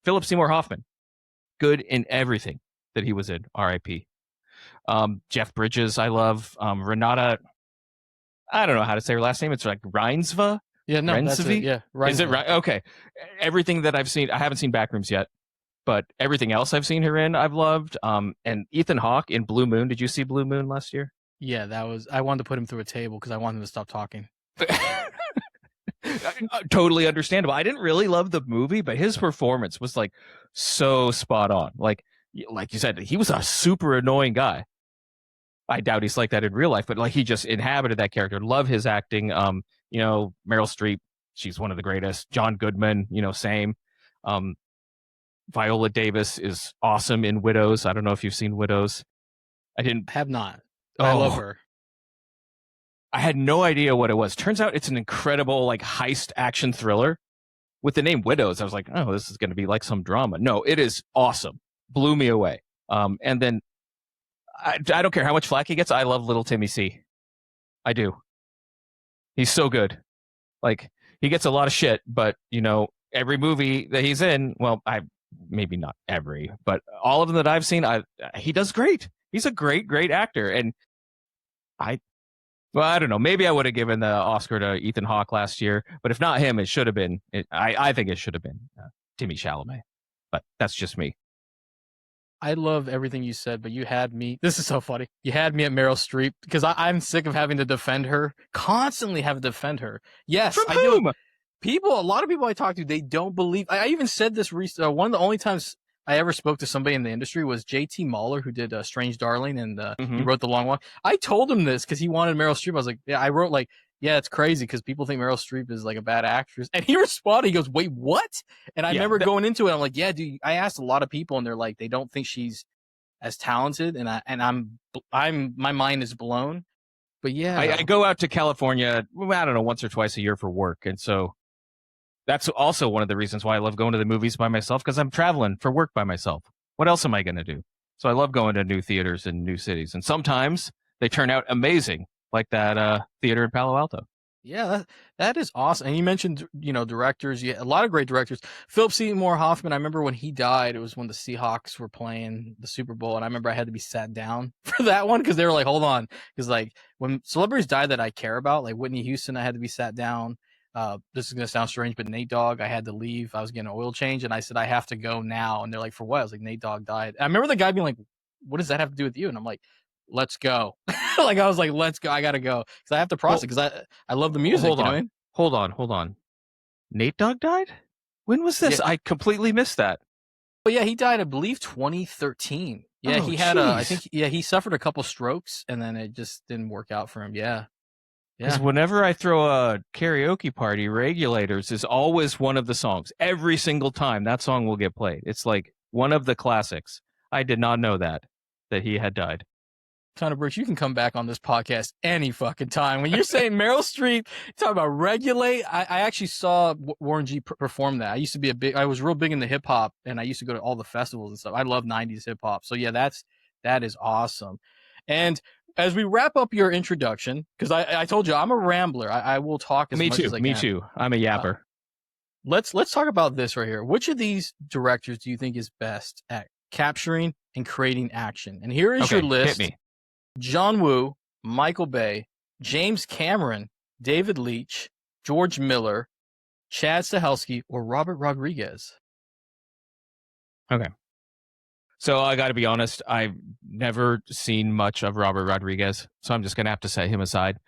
Philip Seymour Hoffman, good in everything that he was in. R.I.P. Jeff Bridges, I love. Renata, I don't know how to say her last name. It's like Reinsva. Yeah, no, that's it. Yeah, Reinsva. Is it right? Okay. Everything that I've seen, I haven't seen Backrooms yet, but everything else I've seen her in, I've loved. And Ethan Hawke in Blue Moon. Did you see Blue Moon last year? Yeah, I wanted to put him through a table because I wanted him to stop talking. Totally understandable. I didn't really love the movie, but his performance was like so spot on. Like you said, he was a super annoying guy. I doubt he's like that in real life, but like he just inhabited that character. Love his acting. Meryl Streep, she's one of the greatest. John Goodman, same. Viola Davis is awesome in Widows. I don't know if you've seen Widows. I have not. I love her. I had no idea what it was. Turns out it's an incredible like heist action thriller with the name Widows. I was like, oh, this is going to be like some drama. No, it is awesome. Blew me away. And then I don't care how much flack he gets. I love little Timmy C. I do. He's so good. Like, he gets a lot of shit, but every movie that he's in, well, maybe not every, but all of them that I've seen, he does great. He's a great, great actor. And I don't know. Maybe I would have given the Oscar to Ethan Hawke last year, but if not him, it should have been. I think it should have been Timmy Chalamet. But that's just me. I love everything you said, but you had me. This is so funny. You had me at Meryl Streep because I'm sick of having to defend her. Constantly having to defend her. Yes, From I whom? do. A lot of people I talk to, they don't believe. I even said this recently. One of the only times I ever spoke to somebody in the industry was J.T. Mahler, who did Strange Darling, and he wrote The Long Walk. I told him this because he wanted Meryl Streep. I was like, yeah, I wrote like, yeah, it's crazy because people think Meryl Streep is like a bad actress. And he responded, he goes, wait, what? And I remember going into it, I'm like, yeah, dude, I asked a lot of people and they're like, they don't think she's as talented. And I'm my mind is blown. But yeah. I go out to California, I don't know, once or twice a year for work. And so that's also one of the reasons why I love going to the movies by myself, because I'm traveling for work by myself. What else am I going to do? So I love going to new theaters in new cities. And sometimes they turn out amazing, like that theater in Palo Alto. Yeah, that is awesome. And you mentioned, directors. A lot of great directors. Philip Seymour Hoffman, I remember when he died, it was when the Seahawks were playing the Super Bowl. And I remember I had to be sat down for that one because they were like, hold on. Because like when celebrities die that I care about, like Whitney Houston, I had to be sat down. This is going to sound strange, but Nate Dogg, I had to leave. I was getting an oil change and I said, I have to go now. And they're like, for what? I was like, Nate Dogg died. And I remember the guy being like, what does that have to do with you? And I'm like, let's go. like I was like, let's go. I gotta go because I have to process because I love the music. Hold you know on. what I mean? Hold on. Nate Dogg died? When was this? Yeah. I completely missed that. But yeah, he died, I believe, 2013. Yeah, Oh, he had I jeez. think, he suffered a couple strokes and then it just didn't work out for him. Yeah. Because whenever I throw a karaoke party, Regulators is always one of the songs. Every single time that song will get played. It's like one of the classics. I did not know that he had died. Connor Brooks, you can come back on this podcast any fucking time. When you're saying Meryl Streep, talking about Regulate, I actually saw Warren G perform that. I was real big into hip hop, and I used to go to all the festivals and stuff. I love 90s hip hop. So yeah, that is awesome. And as we wrap up your introduction, because I told you I'm a rambler. I will talk as much as I can. Me too. I'm a yapper. Let's talk about this right here. Which of these directors do you think is best at capturing and creating action? And here is your list. Hit me. John Woo, Michael Bay, James Cameron, David Leitch, George Miller, Chad Stahelski, or Robert Rodriguez. Okay. So I got to be honest, I've never seen much of Robert Rodriguez, so I'm just going to have to set him aside.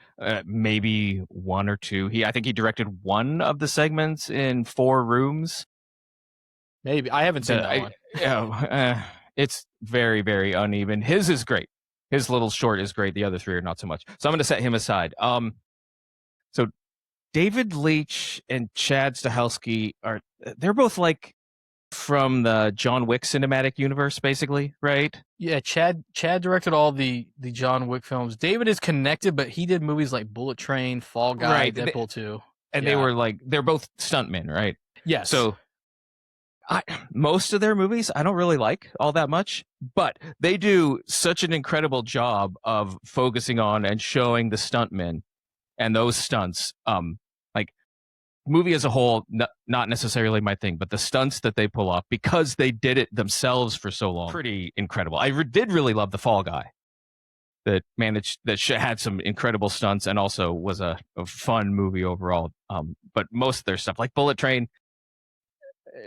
Maybe one or two. I think he directed one of the segments in 4 Rooms. Maybe. I haven't seen that one. Yeah, it's very, very uneven. His is great. His little short is great. The other 3 are not so much. So I'm going to set him aside. So David Leitch and Chad Stahelski they're both like from the John Wick cinematic universe, basically, right? Yeah, Chad directed all the John Wick films. David is connected, but he did movies like Bullet Train, Fall Guy, Right. Deadpool 2. And they were like, they're both stuntmen, right? Yes. So most of their movies I don't really like all that much, but they do such an incredible job of focusing on and showing the stuntmen and those stunts. Like movie as a whole, not necessarily my thing, but the stunts that they pull off because they did it themselves for so long, pretty incredible. I did really love the Fall Guy that had some incredible stunts and also was a fun movie overall. But most of their stuff, like Bullet Train,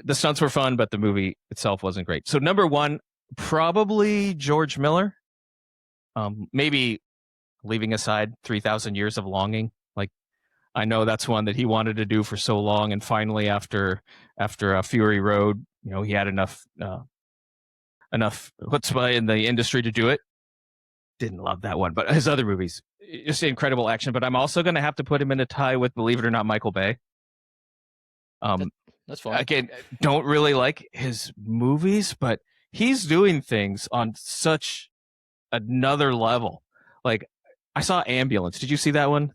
the stunts were fun, but the movie itself wasn't great. So number 1, probably George Miller. Maybe leaving aside 3,000 Years of Longing. Like, I know that's one that he wanted to do for so long, and finally, after Fury Road, he had enough chutzpah in the industry to do it. Didn't love that one, but his other movies, just incredible action. But I'm also going to have to put him in a tie with, believe it or not, Michael Bay. That's fine. Again, don't really like his movies, but he's doing things on such another level. Like, I saw Ambulance. Did you see that one?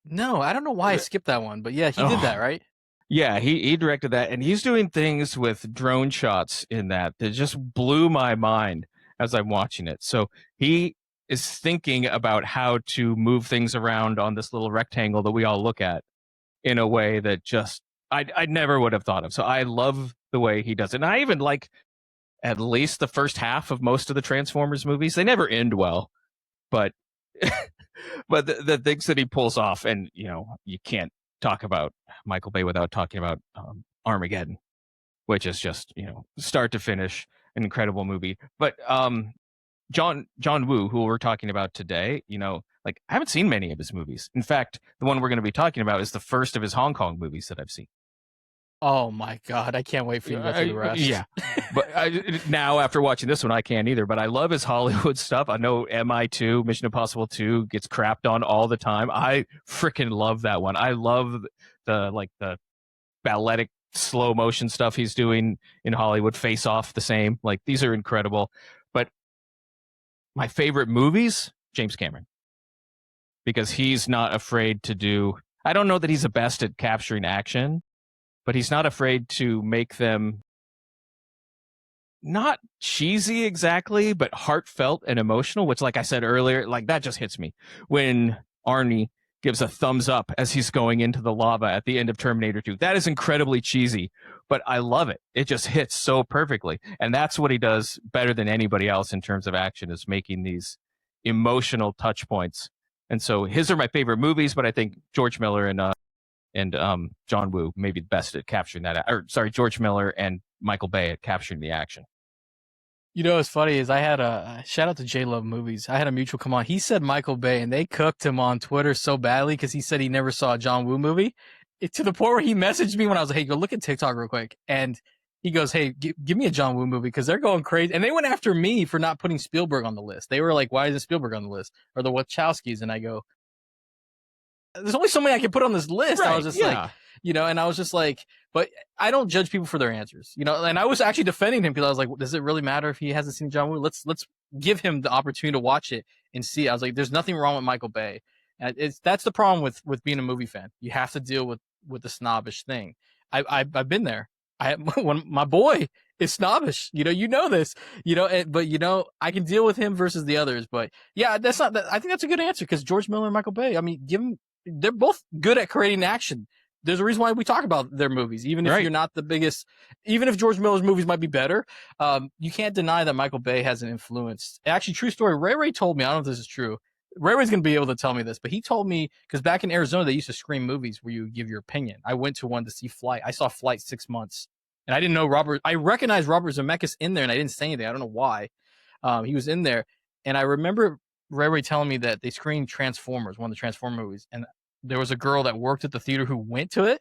No, I don't know why I skipped that one, but yeah, he did that, right? Yeah, he directed that, and he's doing things with drone shots in that just blew my mind as I'm watching it. So he is thinking about how to move things around on this little rectangle that we all look at in a way that just I never would have thought of. So I love the way he does it. And I even like at least the first half of most of the Transformers movies. They never end well, but but the things that he pulls off, and you can't talk about Michael Bay without talking about Armageddon, which is just start to finish an incredible movie. But John Woo, who we're talking about today, like I haven't seen many of his movies. In fact, the one we're going to be talking about is the first of his Hong Kong movies that I've seen. Oh my God, I can't wait for you to go through the rest. Yeah, but now after watching this one, I can't either. But I love his Hollywood stuff. I know MI2, Mission Impossible 2, gets crapped on all the time. I freaking love that one. I love the balletic slow motion stuff he's doing in Hollywood. Face Off, the same. Like, these are incredible. But my favorite movies, James Cameron, because he's not afraid to do. I don't know that he's the best at capturing action, but he's not afraid to make them not cheesy exactly, but heartfelt and emotional, which, like I said earlier, like that just hits me when Arnie gives a thumbs up as he's going into the lava at the end of Terminator 2. That is incredibly cheesy, but I love it. It just hits so perfectly. And that's what he does better than anybody else in terms of action, is making these emotional touch points. And so his are my favorite movies, but I think George Miller and John Woo may be best at capturing that. George Miller and Michael Bay at capturing the action. You know what's funny is I had a shout out to J Love Movies. I had a mutual come on. He said Michael Bay, and they cooked him on Twitter so badly because he said he never saw a John Woo movie. To the point where he messaged me when I was like, "Hey, go look at TikTok real quick," and he goes, "Hey, give me a John Woo movie," because they're going crazy, and they went after me for not putting Spielberg on the list. They were like, "Why isn't Spielberg on the list?" Or the Wachowskis, and I go, "There's only so many I can put on this list." Right, I was just like, yeah. and I was just like, but I don't judge people for their answers, and I was actually defending him because I was like, does it really matter if he hasn't seen John Woo? Let's give him the opportunity to watch it and see. I was like, there's nothing wrong with Michael Bay. And that's the problem with being a movie fan. You have to deal with the snobbish thing. I've been there. When my boy is snobbish, you know this, but I can deal with him versus the others. But yeah, that's not. I think that's a good answer because George Miller and Michael Bay. I mean, give them. They're both good at creating action. There's a reason why we talk about their movies, even if Right. you're not the biggest. Even if George Miller's movies might be better, you can't deny that Michael Bay has an influence. Actually, true story. Ray told me. I don't know if this is true. Ray's going to be able to tell me this, but he told me because back in Arizona they used to screen movies where you give your opinion. I went to one to see Flight. I saw Flight 6 months, and I didn't know Robert. I recognized Robert Zemeckis in there, and I didn't say anything. I don't know why. He was in there, and I remember Ray telling me that they screened Transformers, one of the Transformer movies, and there was a girl that worked at the theater who went to it,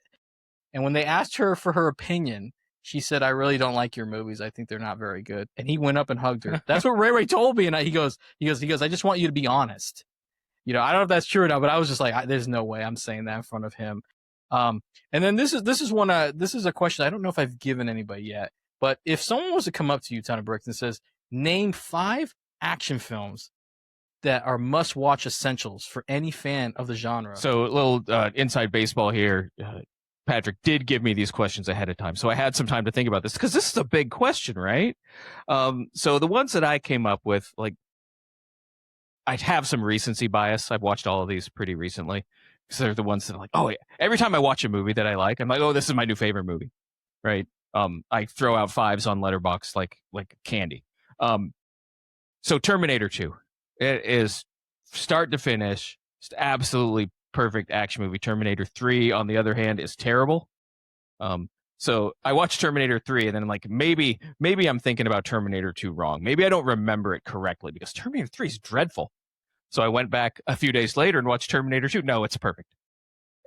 and when they asked her for her opinion, she said, "I really don't like your movies. I think they're not very good." And he went up and hugged her. That's what Ray told me, and he goes, "I just want you to be honest." I don't know if that's true or not, but I was just like, "There's no way I'm saying that in front of him." And then this is one. This is a question I don't know if I've given anybody yet, but if someone was to come up to you, Ton of Bricks, and says, "Name 5 action films that are must-watch essentials for any fan of the genre." So a little inside baseball here. Patrick did give me these questions ahead of time, so I had some time to think about this because this is a big question, right? So the ones that I came up with, like, I'd have some recency bias. I've watched all of these pretty recently because they're the ones that are like, oh, yeah. Every time I watch a movie that I like, I'm like, oh, this is my new favorite movie, right? I throw out 5s on Letterboxd like candy. So Terminator 2, it is start to finish, just absolutely perfect action movie. Terminator 3, on the other hand, is terrible. So I watched Terminator 3, and then like maybe I'm thinking about Terminator 2 wrong. Maybe I don't remember it correctly because Terminator 3 is dreadful. So I went back a few days later and watched Terminator 2. No, it's perfect.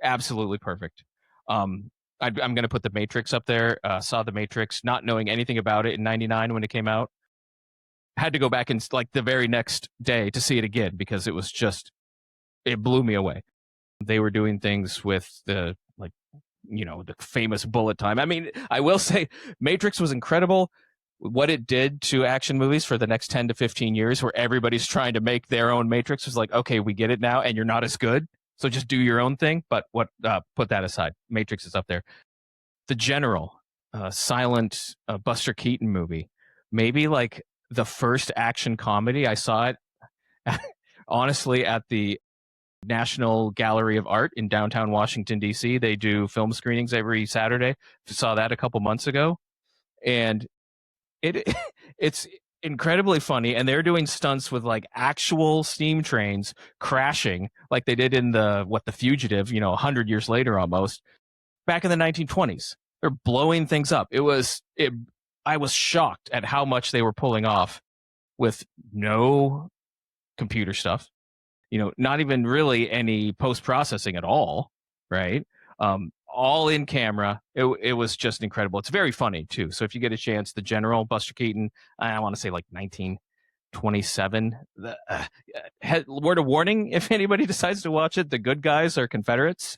Absolutely perfect. I'm going to put The Matrix up there. Saw The Matrix, not knowing anything about it in 99 when it came out. Had to go back and like the very next day to see it again because it blew me away. They were doing things with the famous bullet time. I mean, I will say Matrix was incredible. What it did to action movies for the next 10 to 15 years where everybody's trying to make their own Matrix was like, okay, we get it now and you're not as good. So just do your own thing. But put that aside. Matrix is up there. The General, silent Buster Keaton movie. Maybe like the first action comedy. I saw it honestly at the National Gallery of Art in downtown Washington, D.C. They do film screenings every Saturday. Saw that a couple months ago. And it's incredibly funny. And they're doing stunts with like actual steam trains crashing like they did in The Fugitive, 100 years later almost, back in the 1920s. They're blowing things up. I was shocked at how much they were pulling off with no computer stuff. Not even really any post-processing at all, right? All in camera. It was just incredible. It's very funny, too. So if you get a chance, The General, Buster Keaton, I want to say like 1927. Word of warning, if anybody decides to watch it, the good guys are Confederates.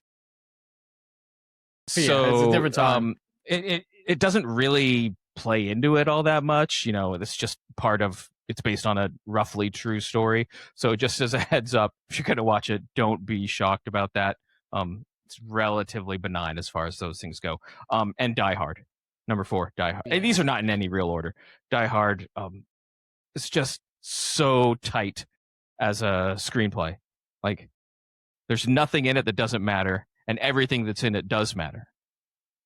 Yeah, it's a different time. It doesn't really play into it all that much. It's just it's based on a roughly true story. So just as a heads up, if you're going to watch it, don't be shocked about that. It's relatively benign as far as those things go. And Die Hard, number 4, Die Hard. Yeah. And these are not in any real order. Die Hard, it's just so tight as a screenplay. Like, there's nothing in it that doesn't matter, and everything that's in it does matter.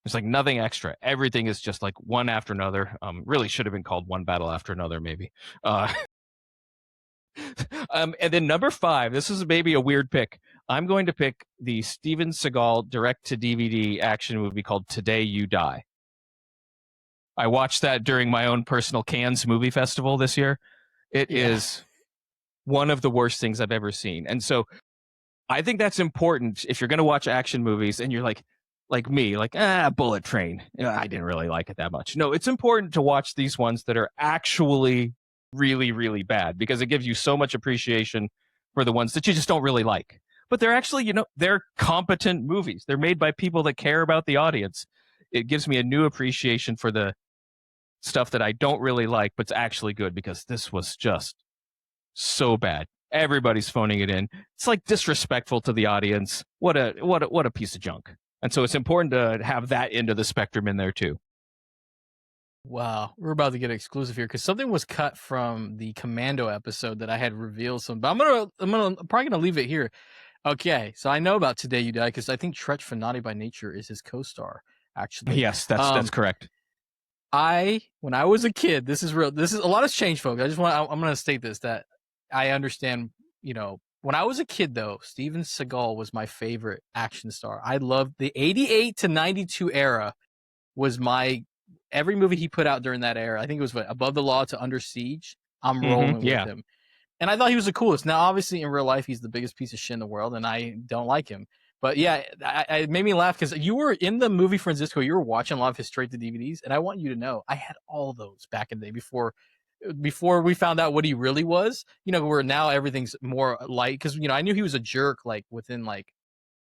There's like nothing extra. Everything is just like one after another. Really should have been called One Battle After Another, maybe. And then number 5, this is maybe a weird pick. I'm going to pick the Steven Seagal direct-to-DVD action movie called Today You Die. I watched that during my own personal Cannes movie festival this year. It is one of the worst things I've ever seen. And so I think that's important if you're going to watch action movies and you're like me, like, Bullet Train. I didn't really like it that much. No, it's important to watch these ones that are actually really, really bad because it gives you so much appreciation for the ones that you just don't really like. But they're actually, they're competent movies. They're made by people that care about the audience. It gives me a new appreciation for the stuff that I don't really like, but it's actually good because this was just so bad. Everybody's phoning it in. It's like disrespectful to the audience. What a piece of junk. And so it's important to have that end of the spectrum in there too. Wow, we're about to get exclusive here because something was cut from the Commando episode that I had revealed some. But I'm probably gonna leave it here. Okay, so I know about Today You Die because I think Tretch Fanati by Nature is his co-star. Actually, yes, that's correct. When I was a kid, this is real. This is a lot has changed, folks. I'm going to state this that I understand. When I was a kid, though, Steven Seagal was my favorite action star. I loved the 88 to 92 era. Was every movie he put out during that era. I think it was Above the Law to Under Siege. I'm rolling with him. And I thought he was the coolest. Now, obviously, in real life, he's the biggest piece of shit in the world, and I don't like him. But yeah, it made me laugh because you were in the movie Francisco. You were watching a lot of his straight to DVDs, and I want you to know I had all those back in the day before we found out what he really was. Where now everything's more light because I knew he was a jerk like within like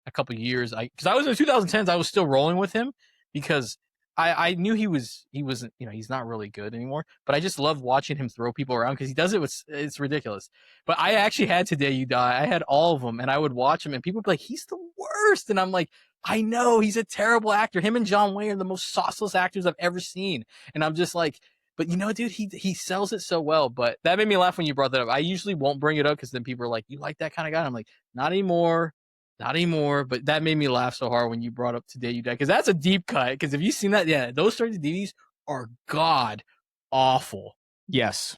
a couple of years. Because I was in the 2010s, I was still rolling with him because I knew he wasn't, he's not really good anymore, but I just love watching him throw people around because he does it it's ridiculous. But I actually had Today You Die. I had all of them and I would watch him and people would be like, he's the worst. And I'm like, I know he's a terrible actor. Him and John Wayne are the most sauceless actors I've ever seen. And I'm just like, but dude, he sells it so well. But that made me laugh when you brought that up. I usually won't bring it up because then people are like, you like that kind of guy? I'm like, not anymore. Not anymore, but that made me laugh so hard when you brought up Today You Die because that's a deep cut. Because if you've seen that, yeah, those 30 DVDs are god awful. Yes,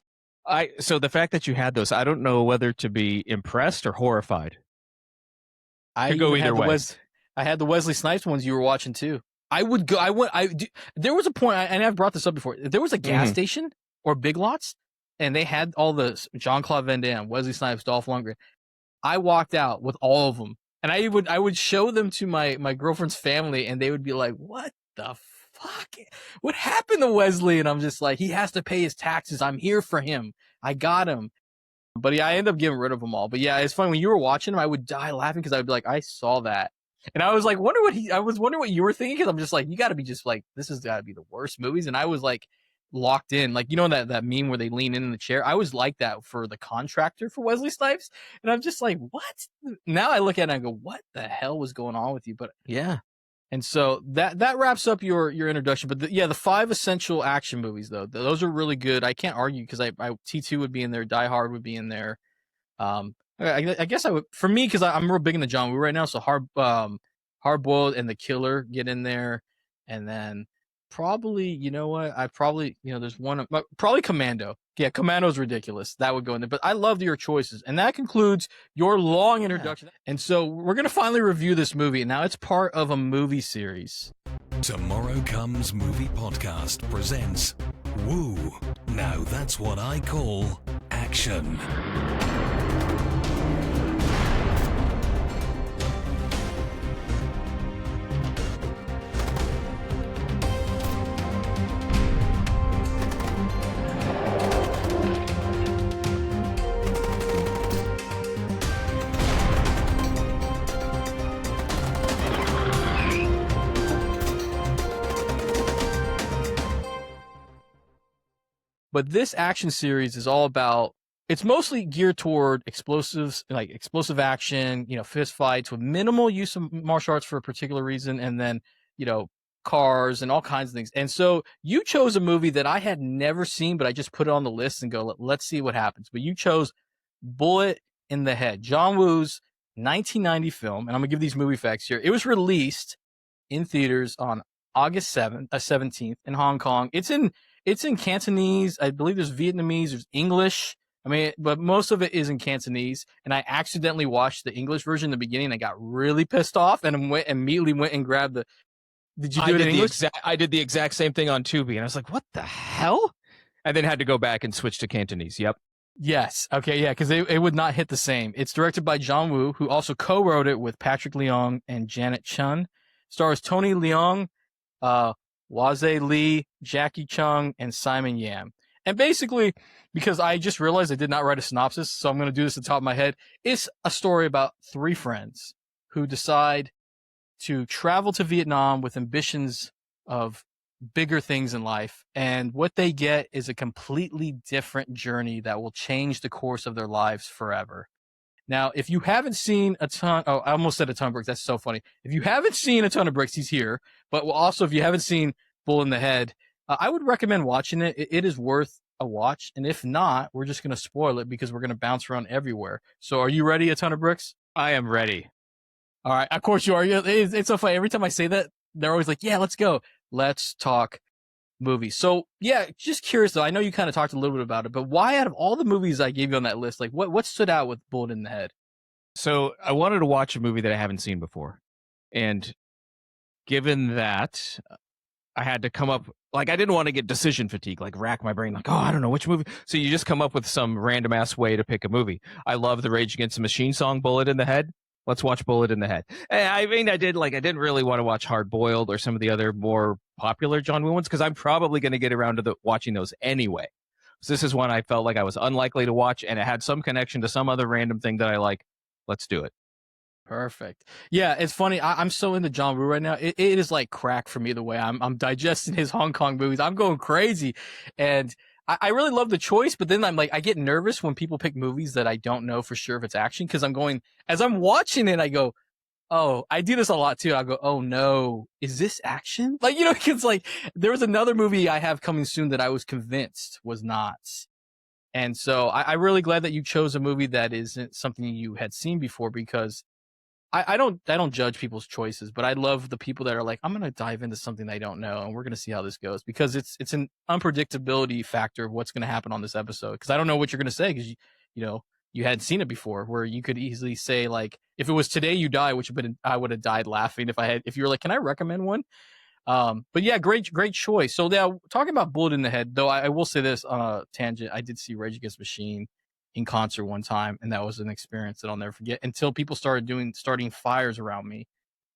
so the fact that you had those, I don't know whether to be impressed or horrified. I go either way. I had the Wesley Snipes ones you were watching too. There was a point, and I've brought this up before. There was a gas station or Big Lots, and they had all the Jean-Claude Van Damme, Wesley Snipes, Dolph Lundgren. I walked out with all of them. And I would show them to my girlfriend's family, and they would be like, "What the fuck? What happened to Wesley?" And I'm just like, "He has to pay his taxes. I'm here for him. I got him." But yeah, I ended up getting rid of them all. But yeah, it's funny when you were watching them, I would die laughing because I would be like, "I saw that," and I was like, I was wondering what you were thinking because I'm just like, you got to be just like, this has got to be the worst movies, and I was like. Locked in, like that meme where they lean in the chair. I was like that for The Contractor for Wesley Snipes, and I'm just like, what? Now I look at it and I go, what the hell was going on with you? But yeah, and so that wraps up your introduction. But the 5 essential action movies though, those are really good. I can't argue because I T2 would be in there, Die Hard would be in there. I guess I would for me because I'm real big into John Woo right now, so Hard Boiled and The Killer get in there, and then. Probably, there's one, probably Commando. Yeah, Commando's ridiculous. That would go in there. But I loved your choices. And that concludes your long introduction. Yeah. And so we're going to finally review this movie. Now it's part of a movie series. Tomorrow Comes Movie Podcast presents Woo. Now that's what I call action. But this action series is all about, it's mostly geared toward explosives, like explosive action, fist fights with minimal use of martial arts for a particular reason. And then, cars and all kinds of things. And so you chose a movie that I had never seen, but I just put it on the list and go, let's see what happens. But you chose Bullet in the Head, John Woo's 1990 film. And I'm gonna give these movie facts here. It was released in theaters on August 17th in Hong Kong. It's in Cantonese. I believe there's Vietnamese, there's English. But most of it is in Cantonese. And I accidentally watched the English version in the beginning. I got really pissed off and immediately went and grabbed Did you do it in English? I did the exact same thing on Tubi, and I was like, "What the hell?" And then had to go back and switch to Cantonese. Yep. Yes. Okay. Yeah. Because it would not hit the same. It's directed by John Woo, who also co-wrote it with Patrick Leong and Janet Chun. Stars Tony Leung, Waze Lee, Jackie Chung, and Simon Yam. And basically, because I just realized I did not write a synopsis, so I'm going to do this at the top of my head. It's a story about three friends who decide to travel to Vietnam with ambitions of bigger things in life. And what they get is a completely different journey that will change the course of their lives forever. Now, if you haven't seen I almost said A Ton of Bricks. That's so funny. If you haven't seen A Ton of Bricks, he's here. But also, if you haven't seen Bull in the Head, I would recommend watching it. It is worth a watch. And if not, we're just going to spoil it because we're going to bounce around everywhere. So are you ready, A Ton of Bricks? I am ready. All right. Of course you are. It's so funny. Every time I say that, they're always like, yeah, let's go. Let's talk movies. So yeah, just curious though. I know you kind of talked a little bit about it, but why out of all the movies I gave you on that list, like what stood out with Bullet in the Head? So I wanted to watch a movie that I haven't seen before. And given that, I had to come up, like, I didn't want to get decision fatigue, like rack my brain, like, oh, I don't know which movie. So you just come up with some random ass way to pick a movie. I love the Rage Against the Machine song, Bullet in the Head. Let's watch Bullet in the Head. And I mean, I didn't really want to watch Hard Boiled or some of the other more popular John Woo ones because I'm probably going to get around to watching those anyway. So this is one I felt like I was unlikely to watch, and it had some connection to some other random thing that I like. Let's do it. Perfect. Yeah, it's funny. I'm so into John Woo right now. It is like crack for me the way I'm digesting his Hong Kong movies. I'm going crazy, and I really love the choice. But then I'm like, I get nervous when people pick movies that I don't know for sure if it's action because I'm going as I'm watching it. I go, oh, I do this a lot too. I go, oh no, is this action? Like because like there was another movie I have coming soon that I was convinced was not. And so I'm really glad that you chose a movie that isn't something you had seen before because I don't judge people's choices, but I love the people that are like, I'm going to dive into something I don't know and we're going to see how this goes because it's an unpredictability factor of what's going to happen on this episode. Cause I don't know what you're going to say because you hadn't seen it before where you could easily say like, if it was Today You Die, which I would have died laughing if you were like, can I recommend one? But yeah, great choice. So now talking about Bullet in the Head, though, I will say this on a tangent. I did see Rage Against the Machine in concert one time, and that was an experience that I'll never forget until people started starting fires around me.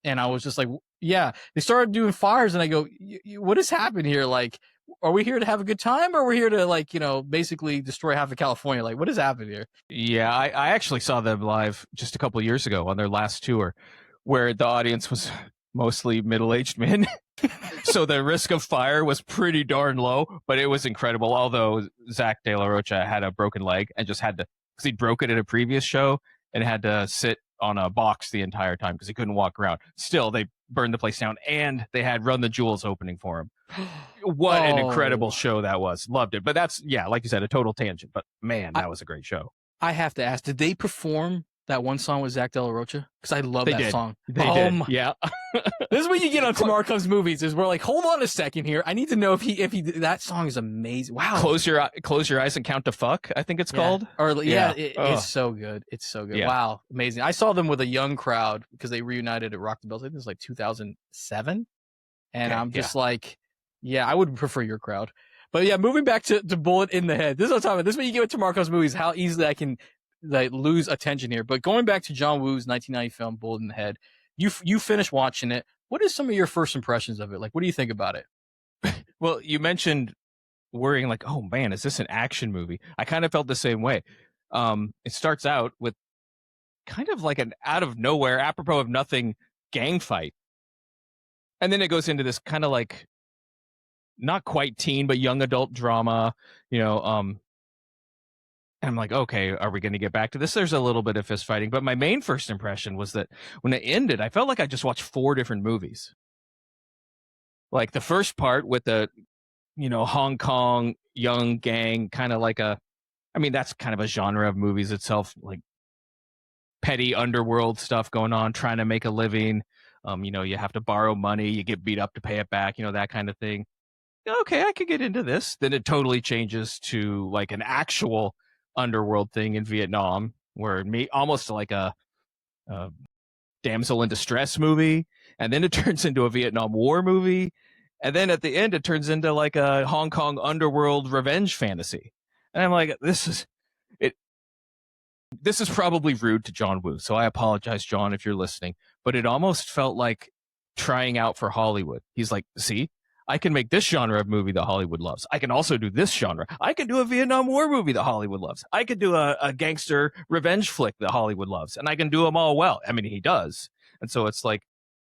And I was just like, yeah, they started doing fires. And I go, what has happened here? Like, are we here to have a good time or we're here to like, basically destroy half of California? Like, what has happened here? Yeah, I actually saw them live just a couple of years ago on their last tour where the audience was mostly middle-aged men. So the risk of fire was pretty darn low, but it was incredible. Although Zach De La Rocha had a broken leg and just had to, because he broke it at a previous show and had to sit on a box the entire time because he couldn't walk around. Still, they burned the place down and they had Run the Jewels opening for him. What an incredible show that was. Loved it. But that's, yeah, like you said, a total tangent. But man, that was a great show. I have to ask, did they perform that one song with Zach De La Rocha? Because I love that song. They did. Yeah. This is what you get on Tomorrow Comes Movies. Is we're like, hold on a second here. I need to know if he that song is amazing. Wow. Close your eyes and count to fuck. I think it's called. Or it's so good. It's so good. Yeah. Wow, amazing. I saw them with a young crowd because they reunited at Rock the Bells. I think it was like 2007, and I'm just like, yeah, I would prefer your crowd. But yeah, moving back to Bullet in the Head. This is what I'm talking about. This is what you get with Tomorrow Comes Movies. How easily I can like lose attention here. But going back to John Woo's 1990 film Bullet in the Head, you finished watching it. What is some of your first impressions of it? Like, what do you think about it? Well, you mentioned worrying like, oh man, is this an action movie? I kind of felt the same way. It starts out with kind of like an out of nowhere, apropos of nothing gang fight. And then it goes into this kind of like not quite teen, but young adult drama, and I'm like, okay, are we going to get back to this? There's a little bit of fist fighting, but my main first impression was that when it ended, I felt like I just watched 4 different movies. Like the first part with the, Hong Kong young gang, kind of like that's kind of a genre of movies itself, like petty underworld stuff going on, trying to make a living. You have to borrow money, you get beat up to pay it back, that kind of thing. Okay, I could get into this. Then it totally changes to like an actual underworld thing in Vietnam, where almost like a damsel in distress movie, and then it turns into a Vietnam War movie, and then at the end it turns into like a Hong Kong underworld revenge fantasy. And I'm like, this is probably rude to John Woo, so I apologize, John, if you're listening, but it almost felt like trying out for Hollywood. He's like, see, I can make this genre of movie that Hollywood loves. I can also do this genre. I can do a Vietnam War movie that Hollywood loves. I could do a gangster revenge flick that Hollywood loves, and I can do them all well. I mean, he does. And so it's like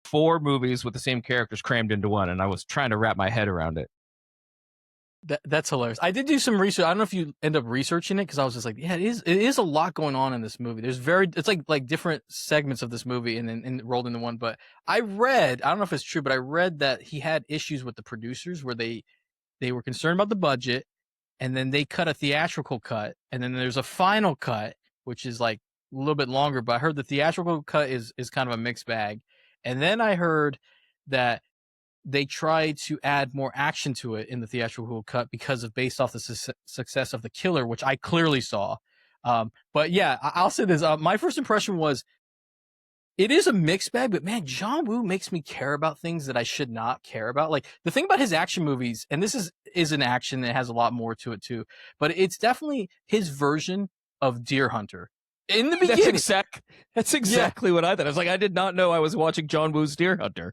4 movies with the same characters crammed into one, and I was trying to wrap my head around it. That's hilarious. I did do some research. I don't know if you end up researching it because I was just like, yeah, it is a lot going on in this movie. It's like different segments of this movie and rolled into one. But I read, I don't know if it's true, but I read that he had issues with the producers where they were concerned about the budget, and then they cut a theatrical cut, and then there's a final cut which is like a little bit longer. But I heard the theatrical cut is kind of a mixed bag, and then I heard that they tried to add more action to it in the theatrical cut because of based off the success of The Killer, which I clearly saw. But yeah, I'll say this. My first impression was it is a mixed bag, but man, John Woo makes me care about things that I should not care about. Like the thing about his action movies, and this is an action that has a lot more to it too, but it's definitely his version of Deer Hunter. In the beginning, that's exactly what I thought. I was like, I did not know I was watching John Woo's Deer Hunter.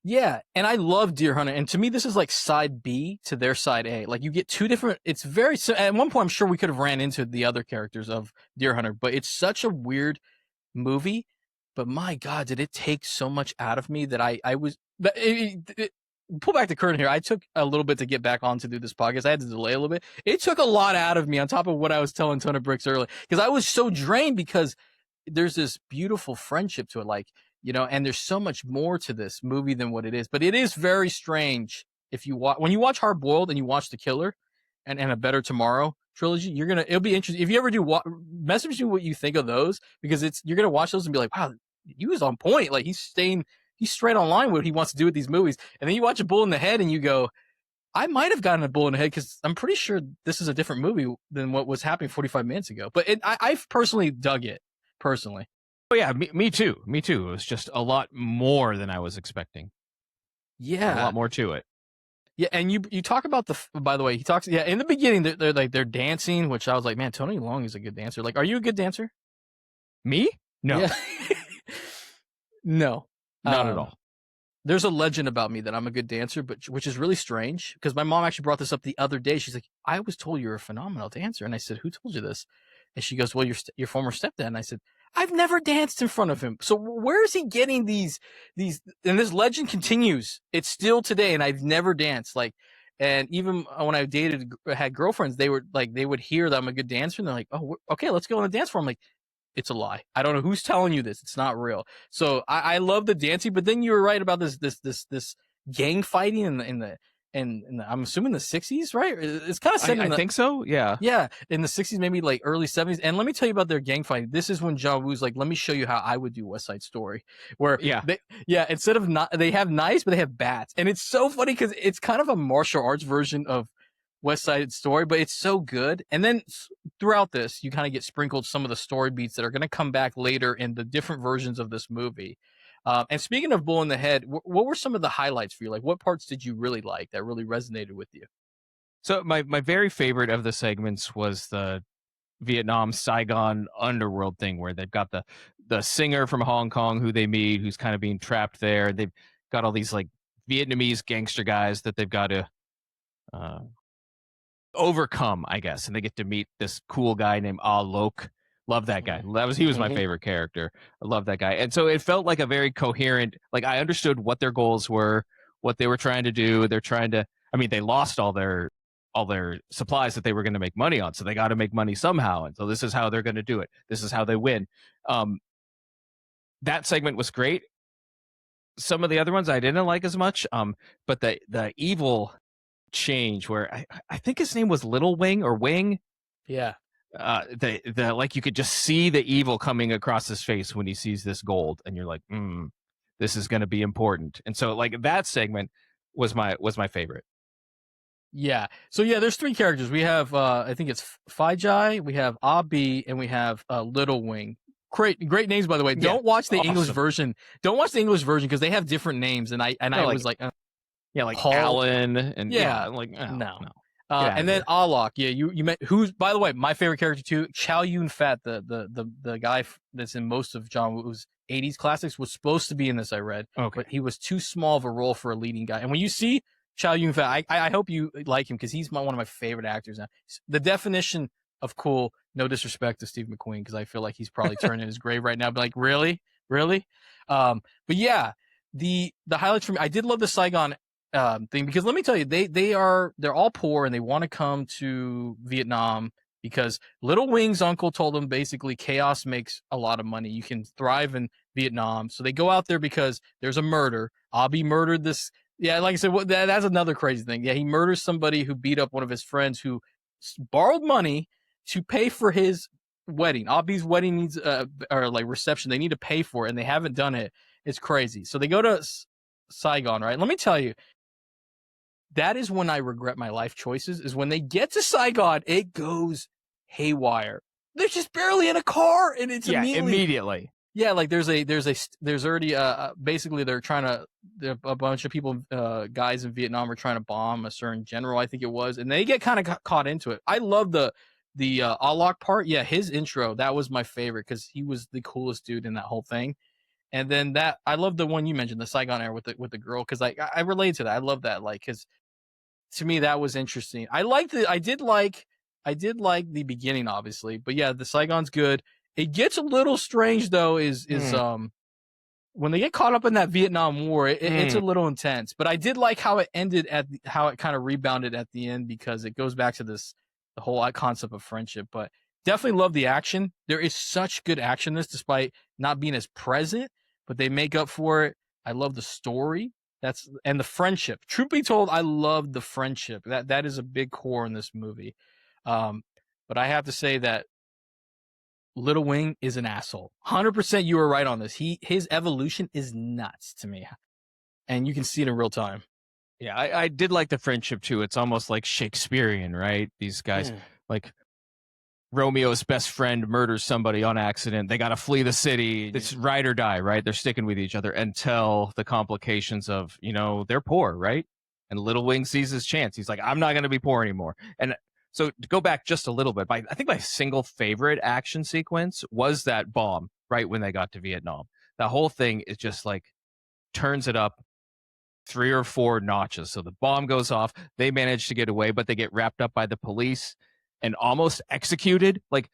Yeah, and I love Deer Hunter, and to me, this is like side B to their side A. Like you get two different. It's very. At one point, I'm sure we could have ran into the other characters of Deer Hunter, but it's such a weird movie. But my God, did it take so much out of me that I was. Pull back the curtain here. I took a little bit to get back on to do this podcast. I had to delay a little bit. It took a lot out of me on top of what I was telling Tony Bricks earlier because I was so drained because there's this beautiful friendship to it, like. You know, and there's so much more to this movie than what it is. But it is very strange if you when you watch Hard Boiled and you watch The Killer and A Better Tomorrow trilogy, it'll be interesting. If you ever do message me what you think of those, because you're gonna watch those and be like, wow, he was on point. Like he's straight on line with what he wants to do with these movies. And then you watch A Bullet in the Head and you go, I might have gotten a bullet in the head because I'm pretty sure this is a different movie than what was happening 45 minutes ago. But I've personally dug it personally. Oh yeah, me too. Me too. It was just a lot more than I was expecting. Yeah, a lot more to it. Yeah, and you talk about by the way, he talks. Yeah, in the beginning they're dancing, which I was like, man, Tony Leung is a good dancer. Like, are you a good dancer? Me? No, yeah. No, not at all. There's a legend about me that I'm a good dancer, but which is really strange because my mom actually brought this up the other day. She's like, I was told you're a phenomenal dancer, and I said, who told you this? And she goes, well, your former stepdad. And I said, I've never danced in front of him. So where is he getting these, and this legend continues. It's still today. And I've never danced. Like, and even when I had girlfriends, they would hear that I'm a good dancer. And they're like, oh, okay, let's go on the dance floor. I'm like, it's a lie. I don't know who's telling you this. It's not real. So I love the dancing, but then you were right about this gang fighting in I'm assuming the 60s, right? It's kind of set I think so. Yeah. Yeah. In the 60s, maybe like early 70s. And let me tell you about their gang fighting. This is when John Woo's like, let me show you how I would do West Side Story. Where instead of they have knives, but they have bats. And it's so funny because it's kind of a martial arts version of West Side Story, but it's so good. And then throughout this, you kind of get sprinkled some of the story beats that are going to come back later in the different versions of this movie. And speaking of Bull in the Head, what were some of the highlights for you? Like, what parts did you really like that really resonated with you? So my very favorite of the segments was the Vietnam Saigon underworld thing where they've got the singer from Hong Kong who they meet, who's kind of being trapped there. They've got all these like Vietnamese gangster guys that they've got to overcome, I guess. And they get to meet this cool guy named Ah Lok. Love that guy. He was my favorite character. I love that guy. And so it felt like a very coherent, like I understood what their goals were, what they were trying to do. They lost all their supplies that they were going to make money on. So they got to make money somehow. And so this is how they're going to do it. This is how they win. That segment was great. Some of the other ones I didn't like as much. But the evil change where I think his name was Little Wing or Wing. Yeah. Like you could just see the evil coming across his face when he sees this gold, and you're like, this is going to be important. And so like that segment was my favorite. Yeah. So yeah, there's 3 characters. We have I think it's Phi Jai, we have Abi, and we have Little Wing. Great names, by the way. Yeah, Don't watch the English awesome. version. Don't watch the English version because they have different names, and I like- was like, Yeah, like Paul- Alan and Yeah, I'm like, oh, no. Get outta and then here. Alok. Yeah, you met who's, by the way, my favorite character too. Chow Yun Fat, the guy that's in most of John Woo's 80s classics, was supposed to be in this. I read, Okay. but he was too small of a role for a leading guy. And when you see Chow Yun Fat, I hope you like him because he's one of my favorite actors now. The definition of cool. No disrespect to Steve McQueen because I feel like he's probably turning in his grave right now. But like, really. But yeah, the highlights for me. I did love the Saigon thing because let me tell you, they're all poor and they want to come to Vietnam because Little Wing's uncle told them basically chaos makes a lot of money. You can thrive in Vietnam. So they go out there because there's a murder. Abi murdered this. Yeah, like I said, that's another crazy thing. Yeah, he murders somebody who beat up one of his friends who borrowed money to pay for his wedding. Abi's wedding needs or like reception. They need to pay for it and they haven't done it. It's crazy. So they go to Saigon, right? Let me tell you, that is when I regret my life choices, is when they get to Saigon, it goes haywire. They're just barely in a car and it's immediately. Yeah, like there's already basically they're trying to, a bunch of people, guys in Vietnam are trying to bomb a certain general, I think it was, and they get kind of caught into it. I love the Alok part. Yeah, his intro, that was my favorite because he was the coolest dude in that whole thing. And then I love the one you mentioned, the Saigon Air with the girl, because I relate to that. I love that, like, because to me that was interesting. I did like the beginning, obviously, but yeah, the Saigon's good. It gets a little strange though, is when they get caught up in that Vietnam War, it's a little intense. But I did like how it ended how it kind of rebounded at the end because it goes back to the whole concept of friendship. But definitely love the action. There is such good action in this, despite not being as present, but they make up for it. I love the story. And the friendship. Truth be told, I love the friendship. That is a big core in this movie. But I have to say that Little Wing is an asshole. 100% you were right on this. His evolution is nuts to me. And you can see it in real time. Yeah, I did like the friendship too. It's almost like Shakespearean, right? These guys, like Romeo's best friend murders somebody on accident. They got to flee the city. It's ride or die, right? They're sticking with each other until the complications of, they're poor, right? And Little Wing sees his chance. He's like, I'm not going to be poor anymore. And so to go back just a little bit, I think my single favorite action sequence was that bomb right when they got to Vietnam. The whole thing is just like turns it up 3 or 4 notches. So the bomb goes off. They manage to get away, but they get wrapped up by the police and almost executed. Like,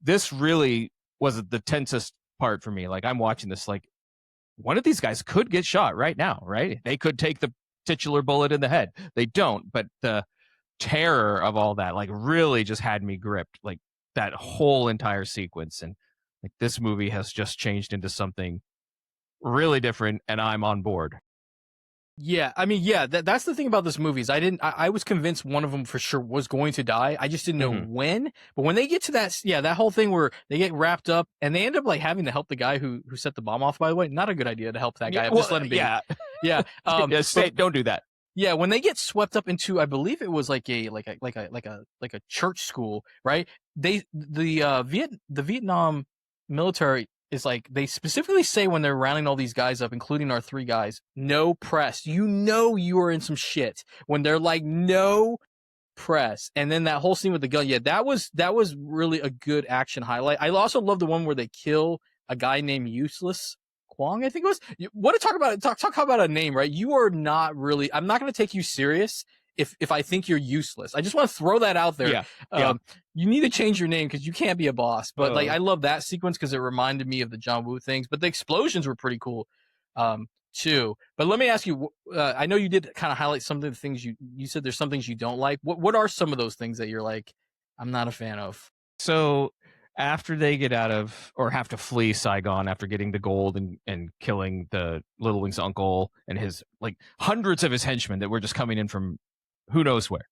this really was the tensest part for me. Like, I'm watching this, like, one of these guys could get shot right now, right? They could take the titular bullet in the head. They don't, but the terror of all that, like, really just had me gripped, like, that whole entire sequence. And like, this movie has just changed into something really different, and I'm on board. Yeah, I mean, yeah, that's the thing about this movie is I was convinced one of them for sure was going to die. I just didn't know when. But when they get to that whole thing where they get wrapped up and they end up like having to help the guy who set the bomb off, by the way, not a good idea to help that guy. Just let him be. Yeah. Yeah. Don't do that. Yeah, when they get swept up into, I believe it was like a church school, right? The Vietnam military is like, they specifically say when they're rounding all these guys up, including our 3 guys, no press. You are in some shit when they're like, no press. And then that whole scene with the gun, yeah, that was really a good action highlight. I also love the one where they kill a guy named Useless Kwong, I think it was. What to talk about a name, right? You are not really, I'm not going to take you serious if I think you're useless. I just want to throw that out there. Yeah. You need to change your name because you can't be a boss. But like, I love that sequence because it reminded me of the John Woo things. But the explosions were pretty cool, too. But let me ask you. I know you did kind of highlight some of the things you said. There's some things you don't like. What are some of those things that you're like, I'm not a fan of? So after they get out of, or have to flee Saigon after getting the gold and killing the Little Wing's uncle and his, like, hundreds of his henchmen that were just coming in from who knows where.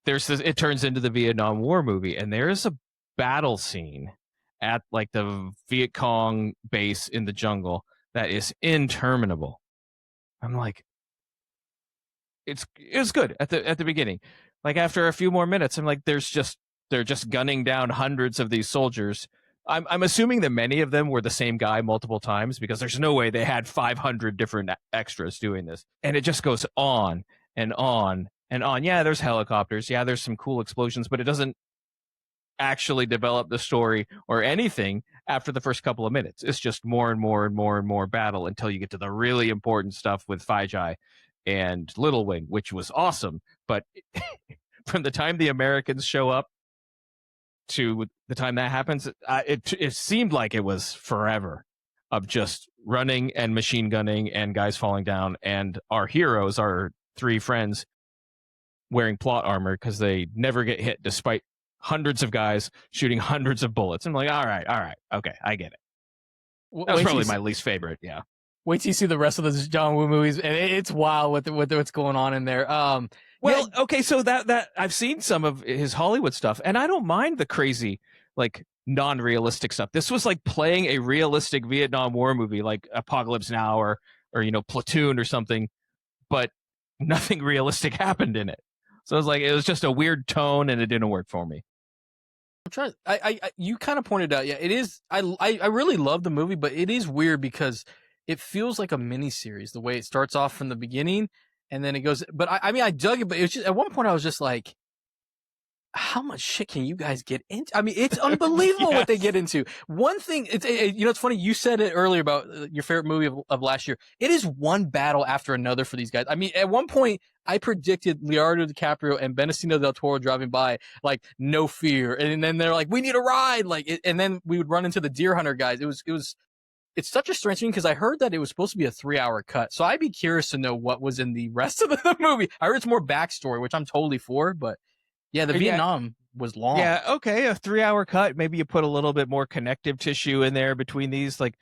There's this, it turns into the Vietnam War movie, and there's a battle scene at like the Viet Cong base in the jungle that is interminable. I'm like, it was good at the beginning. Like, after a few more minutes, I'm like, they're just gunning down hundreds of these soldiers I'm assuming that many of them were the same guy multiple times because there's no way they had 500 different extras doing this. And it just goes on and on and on. Yeah, there's helicopters. Yeah, there's some cool explosions, but it doesn't actually develop the story or anything after the first couple of minutes. It's just more and more and more and more battle until you get to the really important stuff with Fai and Little Wing, which was awesome. But from the time the Americans show up to the time that happens, it seemed like it was forever of just running and machine gunning and guys falling down, and our heroes, our three friends, wearing plot armor because they never get hit despite hundreds of guys shooting hundreds of bullets. I'm like, all right, okay, I get it. That was probably my least favorite. Yeah. Wait till you see the rest of the John Woo movies, and it's wild with what's going on in there. Well, okay, so that I've seen some of his Hollywood stuff, and I don't mind the crazy, like, non-realistic stuff. This was like playing a realistic Vietnam War movie, like Apocalypse Now or Platoon or something, but nothing realistic happened in it. So it was just a weird tone, and it didn't work for me. I'm trying. You kind of pointed out, yeah, it is. I really love the movie, but it is weird because it feels like a mini series. The way it starts off from the beginning, and then it goes. But I dug it. But it was just, at one point I was just like, how much shit can you guys get into? I mean, it's unbelievable what they get into. One thing, it's funny. You said it earlier about your favorite movie of last year. It is one battle after another for these guys. I mean, at one point I predicted Leonardo DiCaprio and Benicio del Toro driving by, like, no fear. And then they're like, we need a ride. And then we would run into the Deer Hunter guys. It's such a strange thing because I heard that it was supposed to be a 3-hour cut. So I'd be curious to know what was in the rest of the movie. I heard it's more backstory, which I'm totally for, but yeah, the Vietnam was long. Yeah, okay, a 3-hour cut. Maybe you put a little bit more connective tissue in there between these. Like,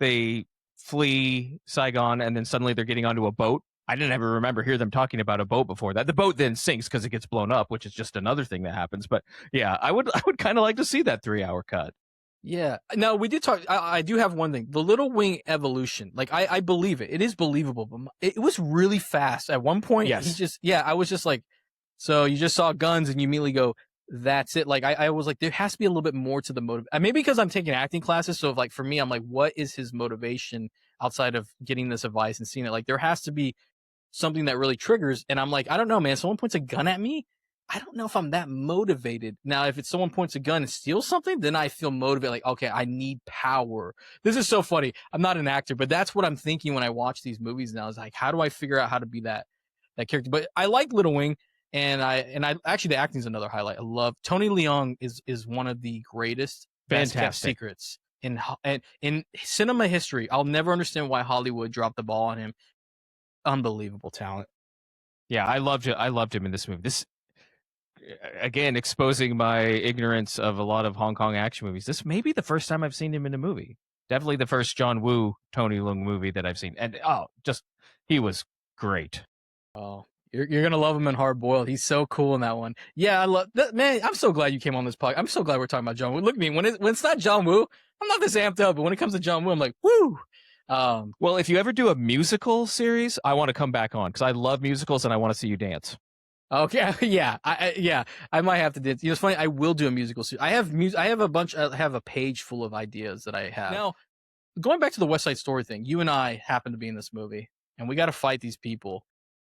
they flee Saigon and then suddenly they're getting onto a boat. I didn't ever remember hear them talking about a boat before that. The boat then sinks because it gets blown up, which is just another thing that happens. But yeah, I would kind of like to see that 3-hour cut. Yeah. No, we did talk. I do have one thing. The Little Wing evolution. Like, I believe it. It is believable. But it was really fast. At one point, yes. I was just like, so you just saw guns and you immediately go, that's it. Like, I was like, there has to be a little bit more to the motive. Maybe because I'm taking acting classes. So, for me, I'm like, what is his motivation outside of getting this advice and seeing it? Like, there has to be something that really triggers. And I'm like, I don't know, man. Someone points a gun at me. I don't know if I'm that motivated. Now, if it's someone points a gun and steals something, then I feel motivated. Like, okay, I need power. This is so funny. I'm not an actor, but that's what I'm thinking when I watch these movies now. Is like, how do I figure out how to be that character? But I like Little Wing, and I actually, the acting is another highlight. I love Tony Leung is one of the greatest, best kept secrets in cinema history. I'll never understand why Hollywood dropped the ball on him. Unbelievable talent. Yeah, I loved him in this movie. This, again, exposing my ignorance of a lot of Hong Kong action movies. This may be the first time I've seen him in a movie. Definitely the first John Woo, Tony Leung movie that I've seen. And he was great. Oh, you're gonna love him in Hard Boiled. He's so cool in that one. Yeah, I love that, man. I'm so glad you came on this podcast. I'm so glad we're talking about John Woo. Look at me, when it's not John Woo, I'm not this amped up. But when it comes to John Woo, I'm like, woo. Well, if you ever do a musical series, I want to come back on because I love musicals and I want to see you dance. Okay, yeah, I might have to do. It's funny. I will do a musical series. I have a page full of ideas that I have. Now, going back to the West Side Story thing, you and I happen to be in this movie, and we got to fight these people.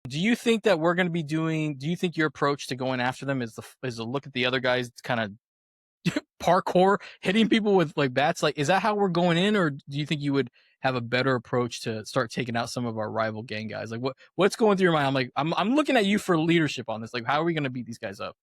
Do you think that we're going to be doing? Do you think your approach to going after them is to look at the other guys, kind of parkour, hitting people with like bats? Like, is that how we're going in, or do you think you would have a better approach to start taking out some of our rival gang guys? Like, what's going through your mind? I'm like, I'm looking at you for leadership on this. Like, how are we going to beat these guys up?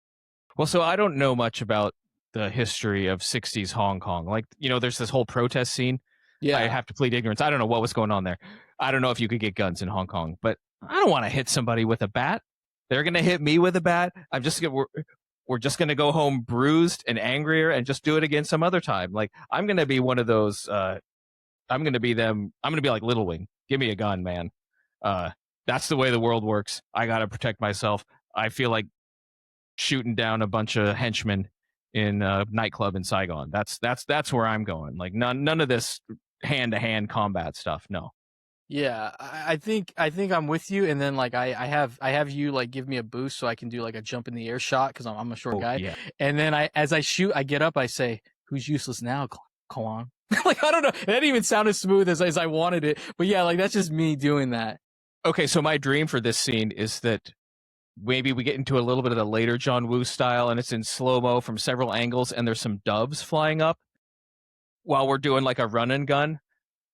Well, so I don't know much about the history of 60s Hong Kong. Like, there's this whole protest scene. Yeah, I have to plead ignorance. I don't know what was going on there. I don't know if you could get guns in Hong Kong, but I don't want to hit somebody with a bat. They're going to hit me with a bat. We're just going to go home bruised and angrier and just do it again some other time. Like, I'm going to be one of those, I'm going to be them. I'm going to be like Little Wing. Give me a gun, man. That's the way the world works. I got to protect myself. I feel like shooting down a bunch of henchmen in a nightclub in Saigon. That's where I'm going. Like, none of this hand-to-hand combat stuff. No. Yeah, I think I'm with you. And then, like, I have you, like, give me a boost so I can do like a jump in the air shot because I'm a short guy. Yeah. And then as I shoot, I get up, I say, "Who's useless now, Kalan. Like, I don't know. It didn't even sound as smooth as I wanted it. But yeah, like, that's just me doing that. Okay, so my dream for this scene is that maybe we get into a little bit of the later John Woo style, and it's in slow-mo from several angles, and there's some doves flying up while we're doing like a run and gun.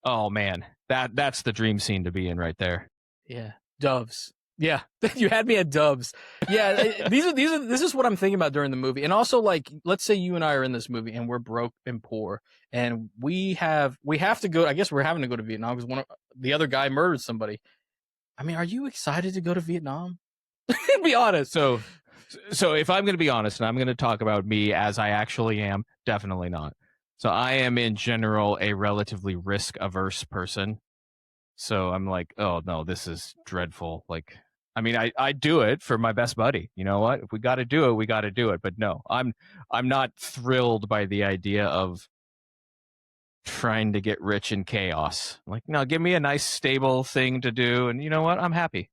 Oh man, that's the dream scene to be in right there. Yeah, doves. Yeah, you had me at doves. Yeah, this is what I'm thinking about during the movie. And also, like, let's say you and I are in this movie and we're broke and poor, and we have to go. I guess we're having to go to Vietnam because the other guy murdered somebody. I mean, are you excited to go to Vietnam? Be honest. So if I'm going to be honest, and I'm going to talk about me as I actually am, definitely not. So I am in general a relatively risk-averse person. So I'm like, oh no, this is dreadful. Like, I mean, I do it for my best buddy. You know what? If we got to do it, we got to do it. But no, I'm not thrilled by the idea of trying to get rich in chaos. Like, no, give me a nice stable thing to do, and you know what? I'm happy.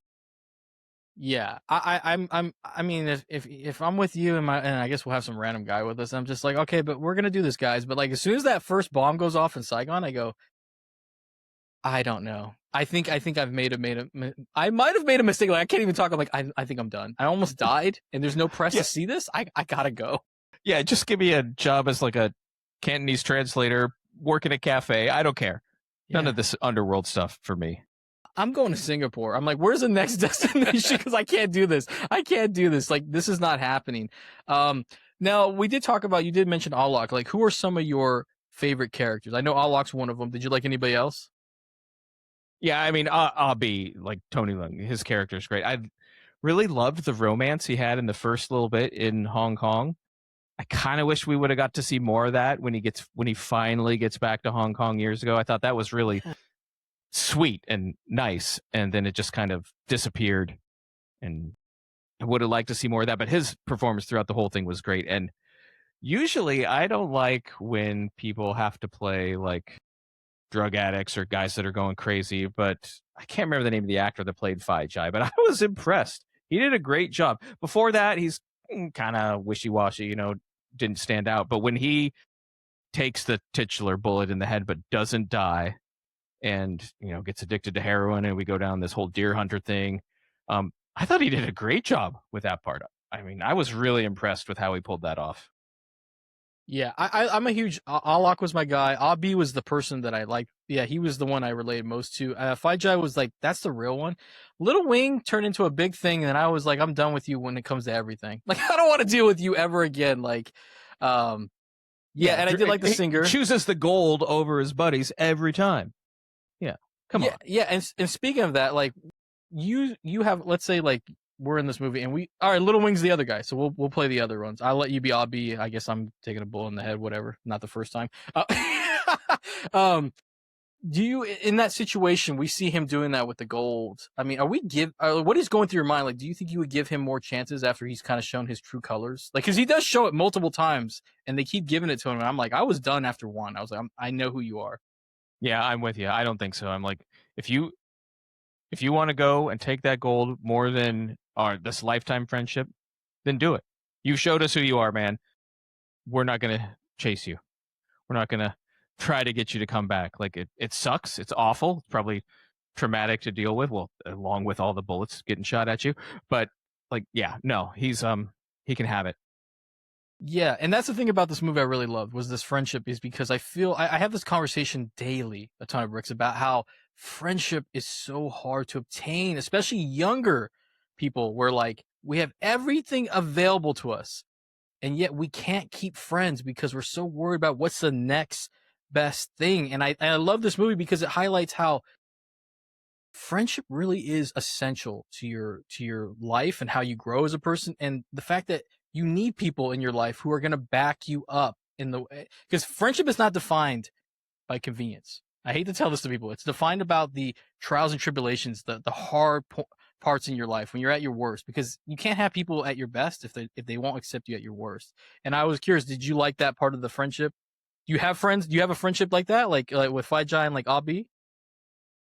Yeah, I mean, if I'm with you and I guess we'll have some random guy with us, I'm just like, okay, but we're gonna do this, guys. But like, as soon as that first bomb goes off in Saigon, I go, I don't know. I think I might have made a mistake. Like, I can't even talk. I'm like, I think I'm done. I almost died, and there's no press to see this. I gotta go. Yeah, just give me a job as like a Cantonese translator, work in a cafe. I don't care. None of this underworld stuff for me. I'm going to Singapore. I'm like, where's the next destination? Because I can't do this. I can't do this. Like, this is not happening. Now, we did talk about, you did mention Alok. Like, who are some of your favorite characters? I know Alok's one of them. Did you like anybody else? Yeah, I mean, Abi, like Tony Leung, his character is great. I really loved the romance he had in the first little bit in Hong Kong. I kind of wish we would have got to see more of that when he finally gets back to Hong Kong years ago. I thought that was really sweet and nice, and then it just kind of disappeared, and I would have liked to see more of that. But his performance throughout the whole thing was great. And usually I don't like when people have to play like drug addicts or guys that are going crazy, but I can't remember the name of the actor that played Fai Chai, but I was impressed. He did a great job. Before that, he's kind of wishy-washy, you know, didn't stand out. But when he takes the titular bullet in the head but doesn't die, and you know, gets addicted to heroin, and we go down this whole deer hunter thing, I thought he did a great job with that part. I mean, I was really impressed with how he pulled that off. Yeah, I'm a huge Alok was my guy. Abi was the person that I liked. Yeah, he was the one I related most to. Fai Chai was like, that's the real one. Little Wing turned into a big thing, and I was like, I'm done with you when it comes to everything. Like, I don't want to deal with you ever again. Like, yeah, and I did like the singer. Chooses the gold over his buddies every time. Yeah, come on. Yeah, and speaking of that, like, you have, let's say, like, we're in this movie, and all right, Little Wing's the other guy, so we'll play the other ones. I'll let you be Abi. I guess I'm taking a bullet in the head, whatever. Not the first time. Do you, in that situation, we see him doing that with the gold. I mean, what is going through your mind? Like, do you think you would give him more chances after he's kind of shown his true colors? Like, because he does show it multiple times, and they keep giving it to him. And I'm like, I was done after one. I was like, I know who you are. Yeah, I'm with you. I don't think so. I'm like, if you want to go and take that gold more than this lifetime friendship, then do it. You showed us who you are, man. We're not going to chase you. We're not going to try to get you to come back. Like, it sucks. It's awful. It's probably traumatic to deal with. Well, along with all the bullets getting shot at you. But like, yeah, no, he can have it. Yeah, and that's the thing about this movie I really loved was this friendship, is because I feel I have this conversation daily, a ton of bricks, about how friendship is so hard to obtain, especially younger people, where like we have everything available to us, and yet we can't keep friends because we're so worried about what's the next best thing. And I love this movie because it highlights how friendship really is essential to your life and how you grow as a person, and the fact that you need people in your life who are going to back you up because friendship is not defined by convenience. I hate to tell this to people. It's defined about the trials and tribulations, the hard parts in your life when you're at your worst, because you can't have people at your best if they won't accept you at your worst. And I was curious, did you like that part of the friendship? Do you have friends? Do you have a friendship like that? Like with Fai Chai and like Abi?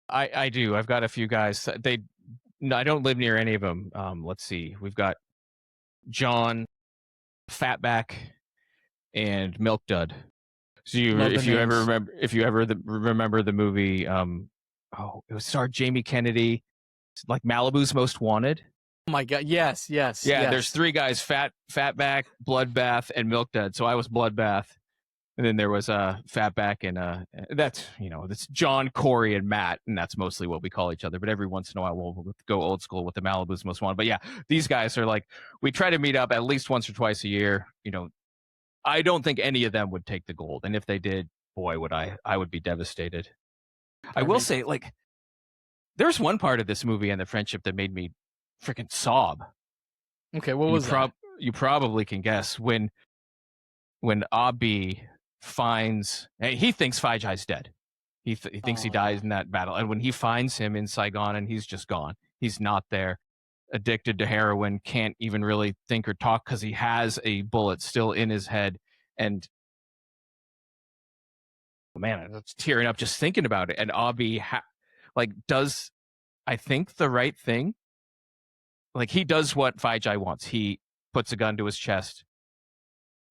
I do. I've got a few guys. I don't live near any of them. Let's see. We've got John, Fatback, and Milk Dud. So Love the if you ever names. remember the movie, it was starred Jamie Kennedy, like Malibu's Most Wanted. Oh my god! Yes, yes, Yeah, yes. there's three guys: Fatback, Bloodbath, and Milk Dud. So I was Bloodbath, and then there was Fatback, and that's John, Corey, and Matt, and that's mostly what we call each other. But every once in a while, we'll go old school with the Malibu's Most Wanted. But yeah, these guys are like, we try to meet up at least once or twice a year. I don't think any of them would take the gold, and if they did, boy, would I would be devastated. I will say, like, there's one part of this movie and the friendship that made me freaking sob. Okay, what was that? You probably can guess when Abi finds, he thinks Fajai's dead. He thinks he dies in that battle, and when he finds him in Saigon, and he's just gone, he's not there, addicted to heroin, can't even really think or talk because he has a bullet still in his head, and man, I'm tearing up just thinking about it. And Abi does, I think, the right thing. Like, he does what Fajai wants. He puts a gun to his chest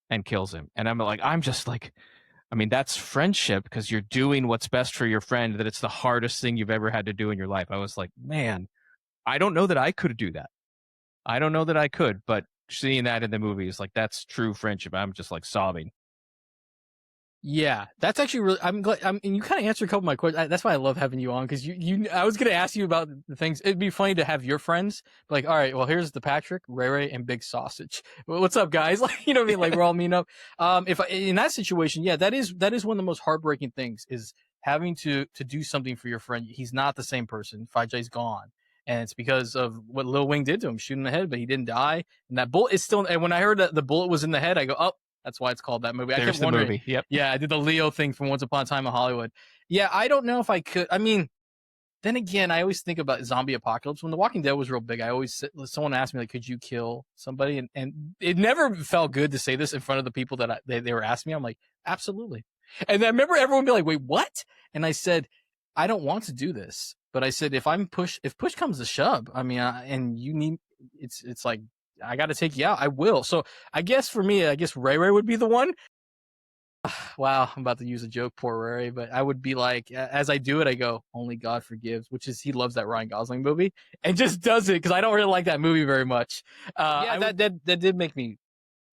and kills him. And I'm just like, I mean, that's friendship, because you're doing what's best for your friend, that it's the hardest thing you've ever had to do in your life. I was like, man, I don't know that I could do that. I don't know that I could, but seeing that in the movie is like, that's true friendship. I'm just like sobbing. Yeah, that's actually really. I'm glad. And you kind of answered a couple of my questions. That's why I love having you on, because I was gonna ask you about the things. It'd be funny to have your friends like, all right, well, here's the Patrick, Ray Ray, and Big Sausage. Well, what's up, guys? Like, you know what I mean? Like, we're all meeting up. If in that situation, yeah, that is one of the most heartbreaking things, is having to do something for your friend. He's not the same person. Fajai's gone. And it's because of what Lil Wing did to him, shooting in the head, but he didn't die. And that bullet is still. And when I heard that the bullet was in the head, I go, oh, that's why it's called that movie. I kept wondering. Movie. Yep. Yeah, I did the Leo thing from Once Upon a Time in Hollywood. Yeah, I don't know if I could. I mean, then again, I always think about zombie apocalypse. When The Walking Dead was real big, someone asked me, like, could you kill somebody? And it never felt good to say this in front of the people that they were asking me. I'm like, absolutely. And I remember everyone be like, wait, what? And I said, I don't want to do this, but I said, if push comes to shove, I mean, and you need, it's like, I got to take you out, I will. So I guess for me, Ray Ray would be the one. Wow, I'm about to use a joke, poor Ray, but I would be like, as I do it, I go, only God forgives, which is, he loves that Ryan Gosling movie and just does it, because I don't really like that movie very much. That did make me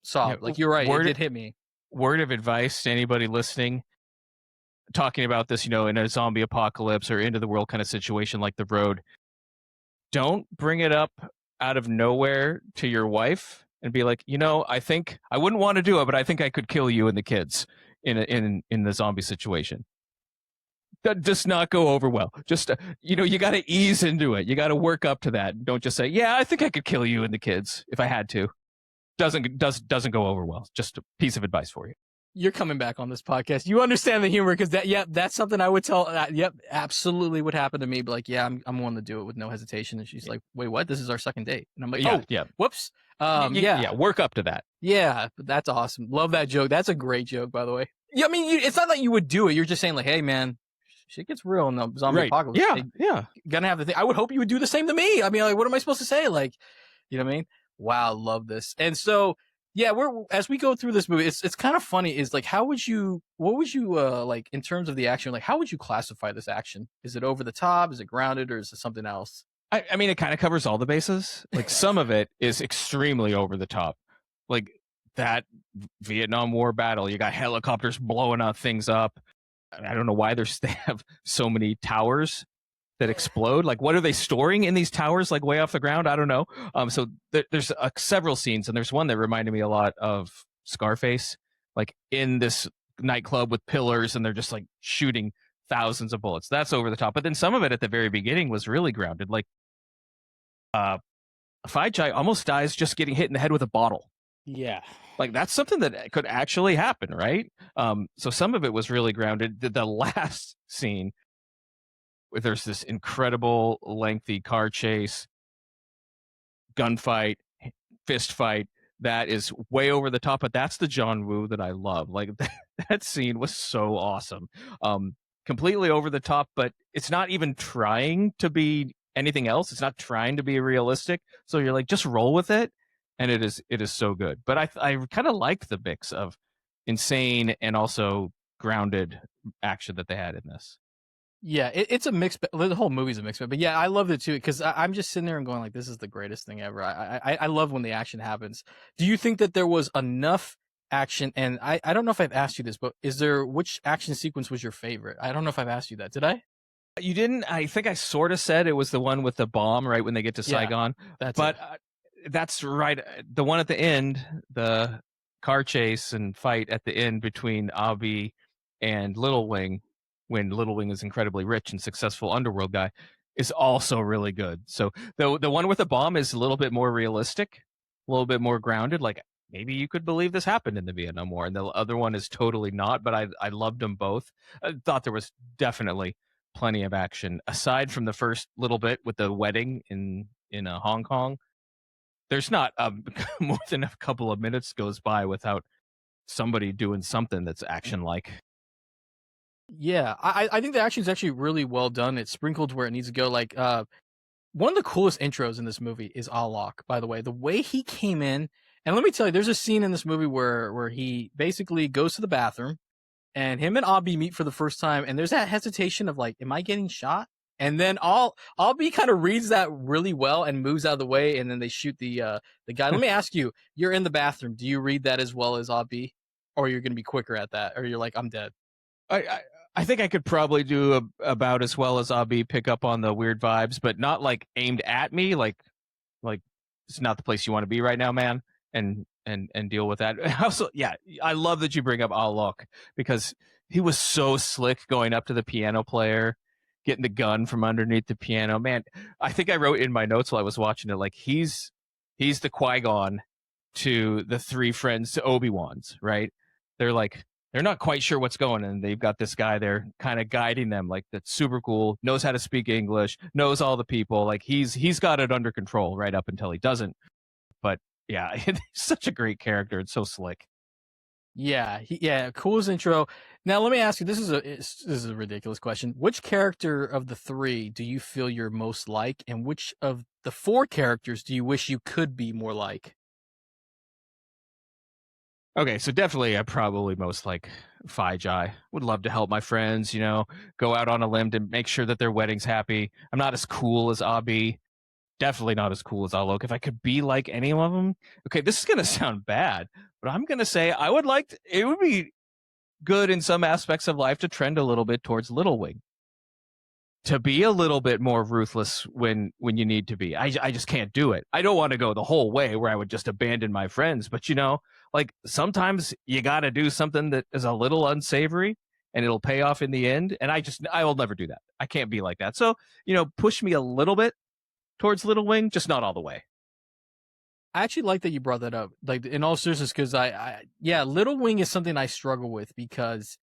sob. Yeah, like, you're right, it did hit me. Word of advice to anybody listening, talking about this, in a zombie apocalypse or end of the world kind of situation like The Road, don't bring it up out of nowhere to your wife and be like, I think I wouldn't want to do it, but I think I could kill you and the kids in the zombie situation. That does not go over well. Just you got to ease into it. You got to work up to that. Don't just say, yeah, I think I could kill you and the kids if I had to. Doesn't go over well. Just a piece of advice for you. You're coming back on this podcast. You understand the humor, because that's something I would tell. Absolutely would happen to me. But like, yeah, I'm willing to do it with no hesitation. And she's like, wait, what? This is our second date. And I'm like, whoops. Work up to that. Yeah, that's awesome. Love that joke. That's a great joke, by the way. Yeah, I mean, it's not like you would do it. You're just saying like, hey, man, shit gets real in the zombie apocalypse. Yeah. Gonna have the thing. I would hope you would do the same to me. I mean, like, what am I supposed to say? Like, you know what I mean? Wow, love this. And so, yeah, as we go through this movie, it's kind of funny. Is like, what would you like in terms of the action? Like, how would you classify this action? Is it over the top? Is it grounded, or is it something else? I mean, it kind of covers all the bases. Like, some of it is extremely over the top, like that Vietnam War battle. You got helicopters blowing out things up. I don't know why they have so many towers that explode. Like, what are they storing in these towers, like way off the ground? I don't know. So there's several scenes, and there's one that reminded me a lot of Scarface, like in this nightclub with pillars, and they're just like shooting thousands of bullets. That's over the top. But then some of it at the very beginning was really grounded. Like, Fajai almost dies just getting hit in the head with a bottle. Yeah. Like, that's something that could actually happen, right? So some of it was really grounded. The last scene, there's this incredible lengthy car chase, gunfight, fist fight that is way over the top, but that's the John Woo that I love. Like, that scene was so awesome. Completely over the top, but it's not even trying to be anything else. It's not trying to be realistic. So you're like, just roll with it. And it is so good. But I kind of like the mix of insane and also grounded action that they had in this. Yeah, it's a mix. The whole movie's a mix, but yeah, I loved it too because I'm just sitting there and going like, "This is the greatest thing ever." I love when the action happens. Do you think that there was enough action? And I don't know if I've asked you this, but which action sequence was your favorite? I don't know if I've asked you that. Did I? You didn't. I think I sort of said it was the one with the bomb, right when they get to Yeah, Saigon. That's But it. that's right. The one at the end, the car chase and fight at the end between Abi and Little Wing, when Little Wing is incredibly rich and successful underworld guy, is also really good. So the one with the bomb is a little bit more realistic, a little bit more grounded. Like maybe you could believe this happened in the Vietnam War, and the other one is totally not. But I loved them both. I thought there was definitely plenty of action aside from the first little bit with the wedding in Hong Kong. There's not more than a couple of minutes goes by without somebody doing something that's action like. Yeah, I think the action is actually really well done. It's sprinkled where it needs to go. Like one of the coolest intros in this movie is Alok, by the way. The way he came in, and let me tell you, there's a scene in this movie where he basically goes to the bathroom, and him and Abi meet for the first time, and there's that hesitation of like, am I getting shot? And then Abi kind of reads that really well and moves out of the way, and then they shoot the guy. Let me ask you, you're in the bathroom. Do you read that as well as Abi? Or you're gonna be quicker at that, or you're like, I'm dead. I think I could probably do about as well as Abi, pick up on the weird vibes, but not like aimed at me, like it's not the place you want to be right now, man, and deal with that. Also, yeah, I love that you bring up Alok because he was so slick going up to the piano player, getting the gun from underneath the piano. Man, I think I wrote in my notes while I was watching it, like he's the Qui-Gon to the three friends to Obi-Wan's, right? They're not quite sure what's going on, and they've got this guy there kind of guiding them, like that's super cool, knows how to speak English, knows all the people, like he's got it under control right up until he doesn't. But yeah, he's such a great character. It's so slick. Yeah, coolest intro. Now let me ask you, this is a ridiculous question. Which character of the three do you feel you're most like, and which of the four characters do you wish you could be more like? Okay, so definitely I probably most like Phi Jai. Would love to help my friends, go out on a limb to make sure that their wedding's happy. I'm not as cool as Abi. Definitely not as cool as Alok. If I could be like any of them, okay, this is gonna sound bad, but I'm gonna say it would be good in some aspects of life to trend a little bit towards Little Wing. To be a little bit more ruthless when you need to be. I just can't do it. I don't want to go the whole way where I would just abandon my friends, but like sometimes you got to do something that is a little unsavory and it'll pay off in the end. And I will never do that. I can't be like that. So, push me a little bit towards Little Wing, just not all the way. I actually like that you brought that up. Like in all seriousness, because Little Wing is something I struggle with because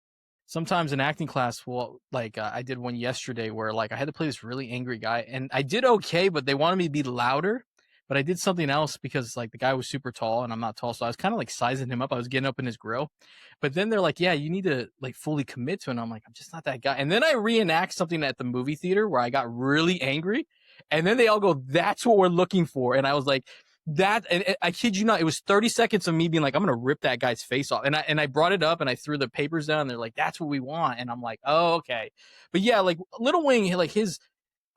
sometimes in acting class, I did one yesterday where like I had to play this really angry guy, and I did okay, but they wanted me to be louder. But I did something else because like the guy was super tall and I'm not tall, so I was kind of like sizing him up. I was getting up in his grill, but then they're like, "Yeah, you need to like fully commit to it." And I'm like, "I'm just not that guy." And then I reenact something at the movie theater where I got really angry, and then they all go, "That's what we're looking for." And I was like, "That," and I kid you not, it was 30 seconds of me being like, "I'm gonna rip that guy's face off." And I brought it up and I threw the papers down. And they're like, "That's what we want." And I'm like, "Oh, okay." But yeah, like Little Wing, like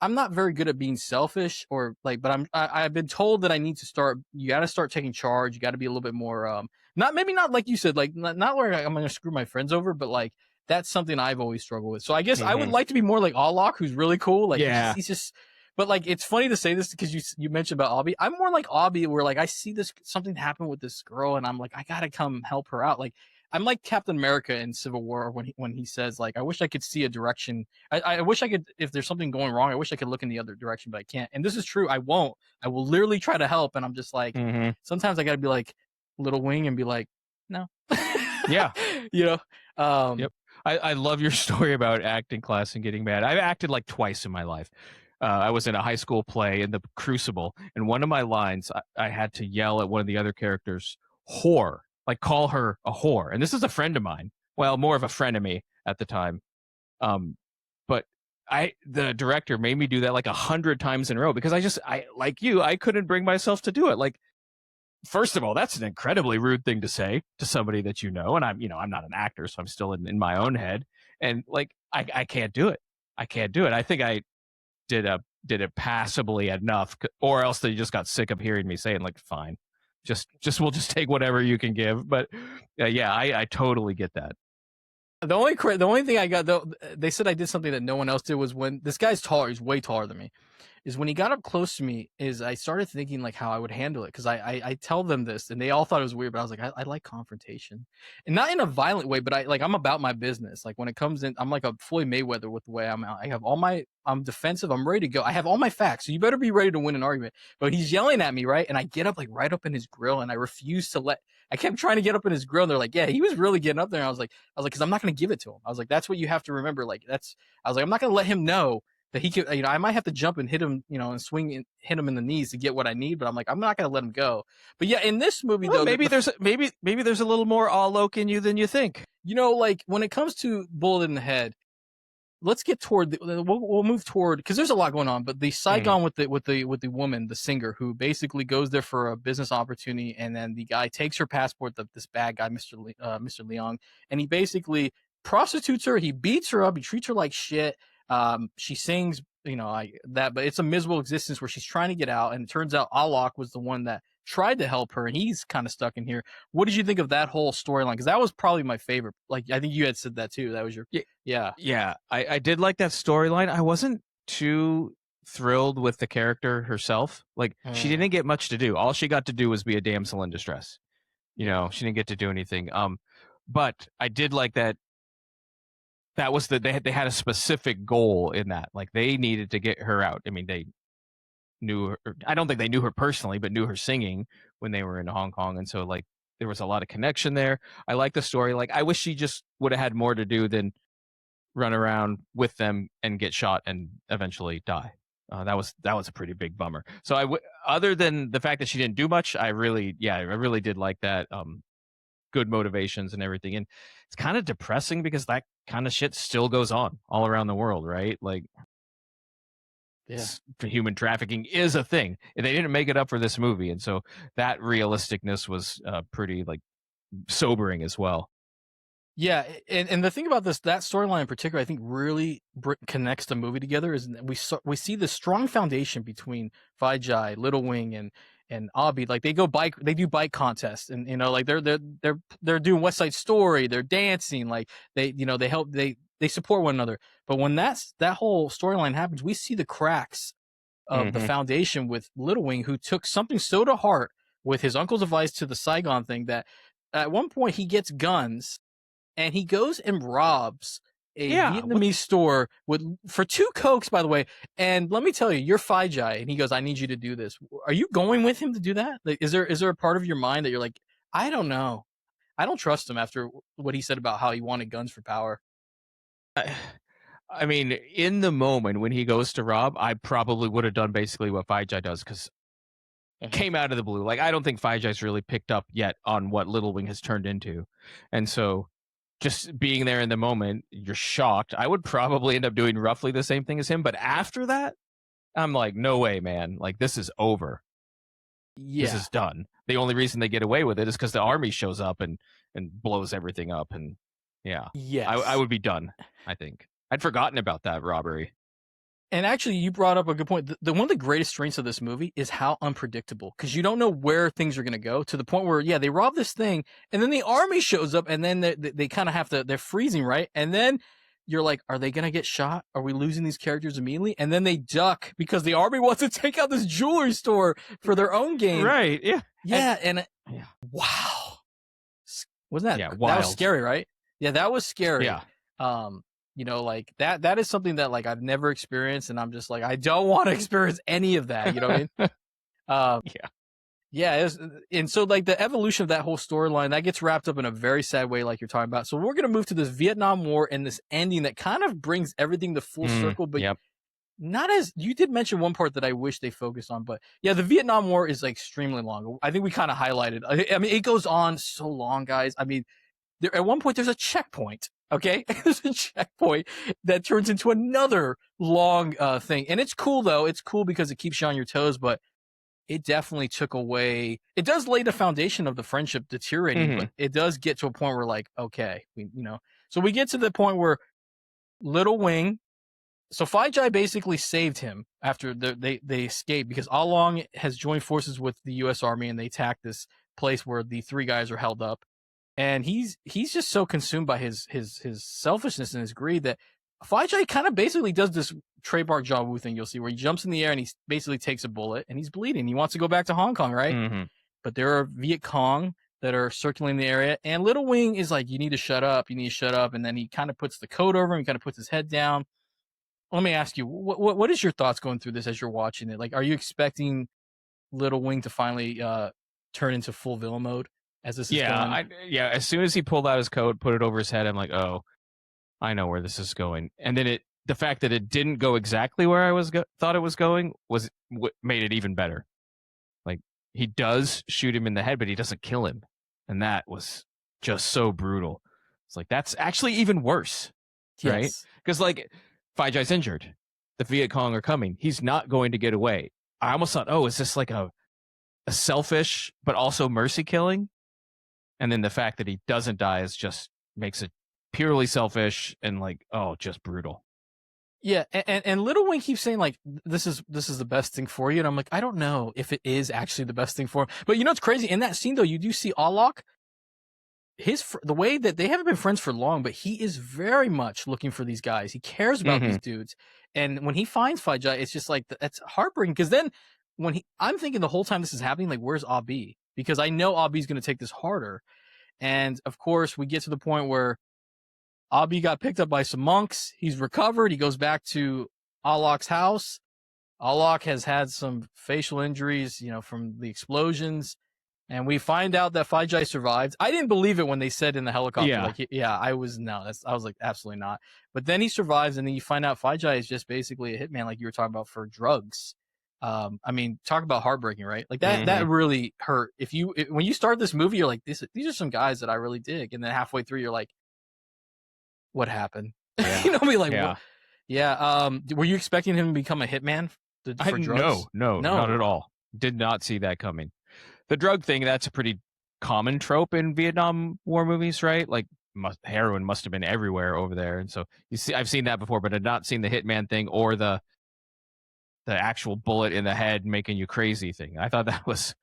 I'm not very good at being selfish but I've been told that I need to start. You got to start taking charge. You got to be a little bit more, not like you said, like not where I'm going to screw my friends over, but like that's something I've always struggled with. So I guess I would like to be more like Alok, who's really cool. Like, yeah, he's just, but like, it's funny to say this because you mentioned about Abi. I'm more like Abi, where like I see something happen with this girl and I'm like, I got to come help her out. Like, I'm like Captain America in Civil War when he says like, I wish I could see a direction. I wish I could, if there's something going wrong, I wish I could look in the other direction, but I can't. And this is true. I won't. I will literally try to help. And I'm just like, sometimes I got to be like Little Wing and be like, no. Yeah. Yep. I love your story about acting class and getting mad. I've acted like twice in my life. I was in a high school play in the Crucible, and one of my lines, I had to yell at one of the other characters, whore. Like call her a whore. And this is a friend of mine. Well, more of a friend of me at the time. But the director made me do that like 100 times in a row because I like you, I couldn't bring myself to do it. Like first of all, that's an incredibly rude thing to say to somebody that you know. And I'm not an actor, so I'm still in my own head. And like, I can't do it. I can't do it. I think I did it passably enough, or else they just got sick of hearing me saying like, fine, we'll just take whatever you can give. But yeah, I totally get that. The only thing I got, though, they said I did something that no one else did, was when this guy's taller, he's way taller than me, is when he got up close to me, is I started thinking like how I would handle it, because I tell them this and they all thought it was weird, but I was like, I like confrontation, and not in a violent way, but I'm about my business. Like when it comes in, I'm like a Floyd Mayweather with the way I'm out. I'm defensive, I'm ready to go, I have all my facts, so you better be ready to win an argument. But he's yelling at me, right? And I get up like right up in his grill, and I refuse to let. I kept trying to get up in his grill, and they're like, yeah, he was really getting up there. And I was like, because I'm not going to give it to him. I was like, that's what you have to remember. Like I was like, I'm not going to let him know that he could, I might have to jump and hit him, and swing and hit him in the knees to get what I need. But I'm like, I'm not going to let him go. But yeah, in this movie, though, maybe there's a little more Alok in you than you think. Like when it comes to Bullet in the Head, let's get toward we'll move toward, because there's a lot going on. But the Saigon with the woman, the singer, who basically goes there for a business opportunity, and then the guy takes her passport, this bad guy, Mr. Leong, and he basically prostitutes her. He beats her up. He treats her like shit. She sings, but it's a miserable existence where she's trying to get out. And it turns out Alok was the one that tried to help her, and he's kind of stuck in here. What did you think of that whole storyline? Because that was probably my favorite. Like, I think you had said that too. That was your yeah. I did like that storyline. I wasn't too thrilled with the character herself. Like, she didn't get much to do. All she got to do was be a damsel in distress. She didn't get to do anything. But I did like that. That was they had a specific goal in that. Like, they needed to get her out. I mean, they knew her. I don't think they knew her personally, but knew her singing when they were in Hong Kong, and so like there was a lot of connection there. I like the story. Like, I wish she just would have had more to do than run around with them and get shot and eventually die. That was a pretty big bummer. So other than the fact that she didn't do much, I really did like that. Good motivations and everything. And it's kind of depressing because that kind of shit still goes on all around the world, right? Like, human trafficking is a thing. They didn't make it up for this movie, and so that realisticness was pretty like sobering as well. Yeah, and the thing about that storyline in particular, I think really connects the movie together, is that we see the strong foundation between Vijay, Little Wing, and Abhi. Like, they do bike contests, and like they're doing West Side Story, they're dancing, like they help, they support one another. But when that whole storyline happens, we see the cracks of the foundation with Little Wing, who took something so to heart with his uncle's advice to the Saigon thing, that at one point he gets guns and he goes and robs a Vietnamese store for 2 Cokes, by the way. And let me tell you, you're Vijay. And he goes, I need you to do this. Are you going with him to do that? Like, is there a part of your mind that you're like, I don't know, I don't trust him after what he said about how he wanted guns for power? I mean, in the moment when he goes to rob, I probably would have done basically what Vijay does, because it came out of the blue. Like, I don't think Vijay's really picked up yet on what Little Wing has turned into. And so just being there in the moment, you're shocked. I would probably end up doing roughly the same thing as him. But after that, I'm like, no way, man. Like, this is over. Yeah. This is done. The only reason they get away with it is because the army shows up and blows everything up. And yeah, I would be done, I think. I'd forgotten about that robbery. And actually, you brought up a good point. One of the greatest strengths of this movie is how unpredictable, because you don't know where things are going to go, to the point where, they rob this thing, and then the army shows up, and then they kind of have to, they're freezing, right? And then you're like, are they going to get shot? Are we losing these characters immediately? And then they duck because the army wants to take out this jewelry store for their own gain. Right, yeah. Yeah, wow. Wasn't that? Yeah, wild. That was scary, right? Yeah, that was scary. Yeah. Like that is something that, like, I've never experienced, and I'm just like, I don't want to experience any of that. You know what I mean? Yeah. And so, like, the evolution of that whole storyline, that gets wrapped up in a very sad way, like you're talking about. So we're going to move to this Vietnam War and this ending that kind of brings everything to full circle, but not as, you did mention one part that I wish they focused on, but yeah, the Vietnam War is, like, extremely long. I think we kind of highlighted, I mean, it goes on so long, guys. I mean, at one point there's a checkpoint. Okay, there's a checkpoint that turns into another long thing. And it's cool, though. It's cool because it keeps you on your toes. But it definitely took away. It does lay the foundation of the friendship deteriorating, but it does get to a point where like, okay, so we get to the point where Little Wing. So Fai-Jai basically saved him after they escaped because Ah Long has joined forces with the U.S. Army and they attack this place where the three guys are held up, and he's just so consumed by his selfishness and his greed that Fai-Jai kind of basically does this trademark John Woo thing you'll see where he jumps in the air and he basically takes a bullet and he's bleeding. He wants to go back to Hong Kong, right? But there are Viet Cong that are circling the area, and Little Wing is like, you need to shut up, and then he kind of puts the coat over him, he kind of puts his head down. Let me ask you, what is your thoughts going through this as you're watching it? Like, are you expecting Little Wing to finally turn into full villain mode as this is going? As soon as he pulled out his coat, put it over his head, I'm like, oh, I know where this is going. And then the fact that it didn't go exactly where I thought it was going was what made it even better. Like, he does shoot him in the head, but he doesn't kill him, and that was just so brutal. It's like, that's actually even worse, right? Because like, Fai-Jai's injured. The Viet Cong are coming. He's not going to get away. I almost thought, oh, is this like a selfish but also mercy killing? And then the fact that he doesn't die just makes it purely selfish and like, oh, just brutal. Yeah, and Little Wing keeps saying like, this is the best thing for you, and I'm like, I don't know if it is actually the best thing for him. But you know what's crazy? In that scene though, you do see Ah Lock. The way that they haven't been friends for long, but he is very much looking for these guys. He cares about these dudes, and when he finds Fai-Jai, it's just like that's heartbreaking. Because then I'm thinking the whole time this is happening, like, where's Ah Bi? Because I know Ah Bi's going to take this harder, and of course we get to the point where Ah Bi got picked up by some monks. He's recovered. He goes back to Ah Lock's house. Ah Lock has had some facial injuries, from the explosions. And we find out that Fai-Jai survived. I didn't believe it when they said in the helicopter. I was like, absolutely not. But then he survives, and then you find out Fai-Jai is just basically a hitman, like you were talking about, for drugs. I mean, talk about heartbreaking, right? Like that really hurt. When you start this movie, you're like, these are some guys that I really dig, and then halfway through, you're like, what happened? Yeah. What? Yeah. Were you expecting him to become a hitman for drugs? No, not at all. Did not see that coming. The drug thing, that's a pretty common trope in Vietnam War movies, right? Like, heroin must have been everywhere over there. And so I've seen that before, but I've not seen the hitman thing or the actual bullet in the head making you crazy thing. I thought that was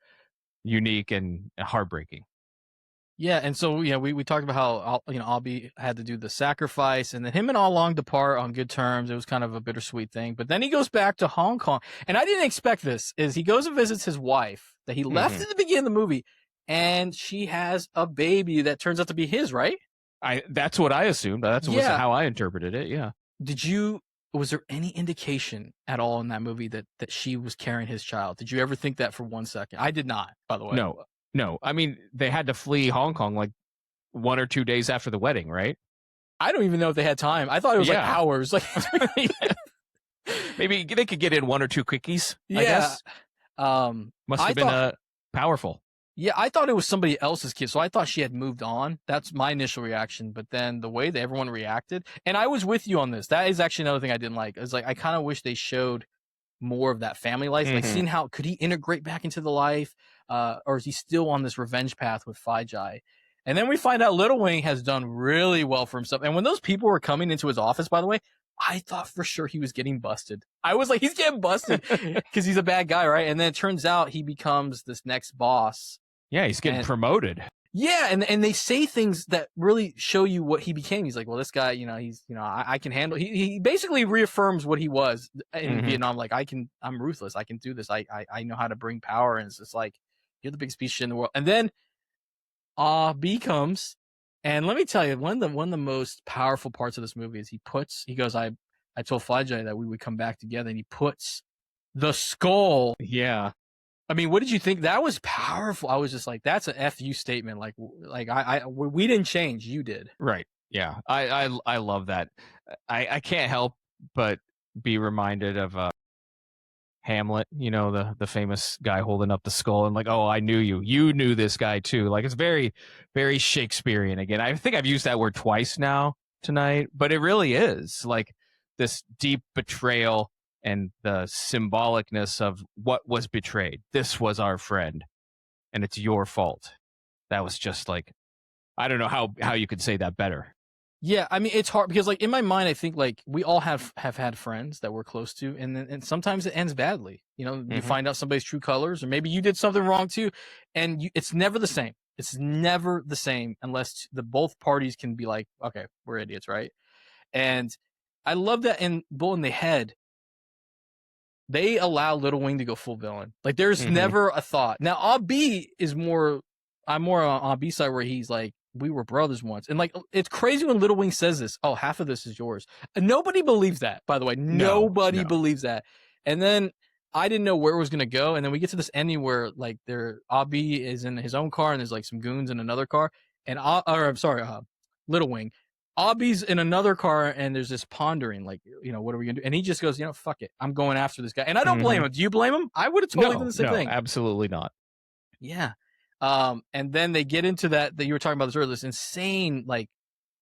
unique and heartbreaking. Yeah, and so we talked about how Ah Bi had to do the sacrifice, and then him and Ah Long depart on good terms. It was kind of a bittersweet thing, but then he goes back to Hong Kong, and I didn't expect this. Is he goes and visits his wife that he left at the beginning of the movie, and she has a baby that turns out to be his, right? That's what I assumed. That's how I interpreted it. Yeah. Was there any indication at all in that movie that she was carrying his child? Did you ever think that for 1 second? I did not, by the way. No, I mean, they had to flee Hong Kong like 1 or 2 days after the wedding, right? I don't even know if they had time. I thought it was like hours. Like maybe they could get in 1 or 2 quickies. I guess. Must have been powerful. Yeah, I thought it was somebody else's kid, so I thought she had moved on. That's my initial reaction. But then the way that everyone reacted, and I was with you on this. That is actually another thing I didn't like. It was like I kind of wish they showed more of that family life, like seeing how could he integrate back into the life, or is he still on this revenge path with Fai-Jai? And then we find out Little Wing has done really well for himself. And when those people were coming into his office, by the way, I thought for sure he was getting busted. I was like, he's getting busted because he's a bad guy, right? And then it turns out he becomes this next boss. Yeah, he's getting promoted. Yeah, and they say things that really show you what he became. He's like, well, this guy, he's, I can handle. He basically reaffirms what he was in Vietnam. Like, I'm ruthless. I can do this. I know how to bring power. And it's just like, you're the biggest piece of shit in the world. And then Ah Bi comes, and let me tell you, one of the most powerful parts of this movie is he goes, I told Fai-Jai that we would come back together, and he puts the skull. Yeah. I mean, what did you think? That was powerful. I was just like, that's a FU statement. Like we didn't change. You did. Right. Yeah. I love that. I can't help but be reminded of Hamlet, the famous guy holding up the skull and like, oh, I knew you. You knew this guy too. Like, it's very, very Shakespearean. Again, I think I've used that word twice now tonight, but it really is like this deep betrayal and the symbolicness of what was betrayed. This was our friend, and it's your fault. That was just like, I don't know how you could say that better. Yeah, I mean it's hard because like in my mind I think like we all have had friends that we're close to, and sometimes it ends badly. You know, you Mhm. find out somebody's true colors, or maybe you did something wrong too, and it's never the same. It's never the same unless the both parties can be like, okay, we're idiots, right? And I love that in Bull in the Head, they allow Little Wing to go full villain. Like there's Mhm. never a thought. Now Abi is more, I'm more on Abi's side where he's like, we were brothers once. And like it's crazy when Little Wing says this, oh, half of this is yours. And nobody believes that, by the way. Nobody no. believes that. And then I didn't know where it was gonna go. And then we get to this ending where like Abi is in his own car and there's like some goons in another car. And Little Wing. Abi's in another car and there's this pondering, like, you know, what are we gonna do? And he just goes, you know, fuck it. I'm going after this guy. And I don't blame him. Do you blame him? I would have totally done the same thing. Absolutely not. Yeah. And then they get into that you were talking about this earlier, this insane like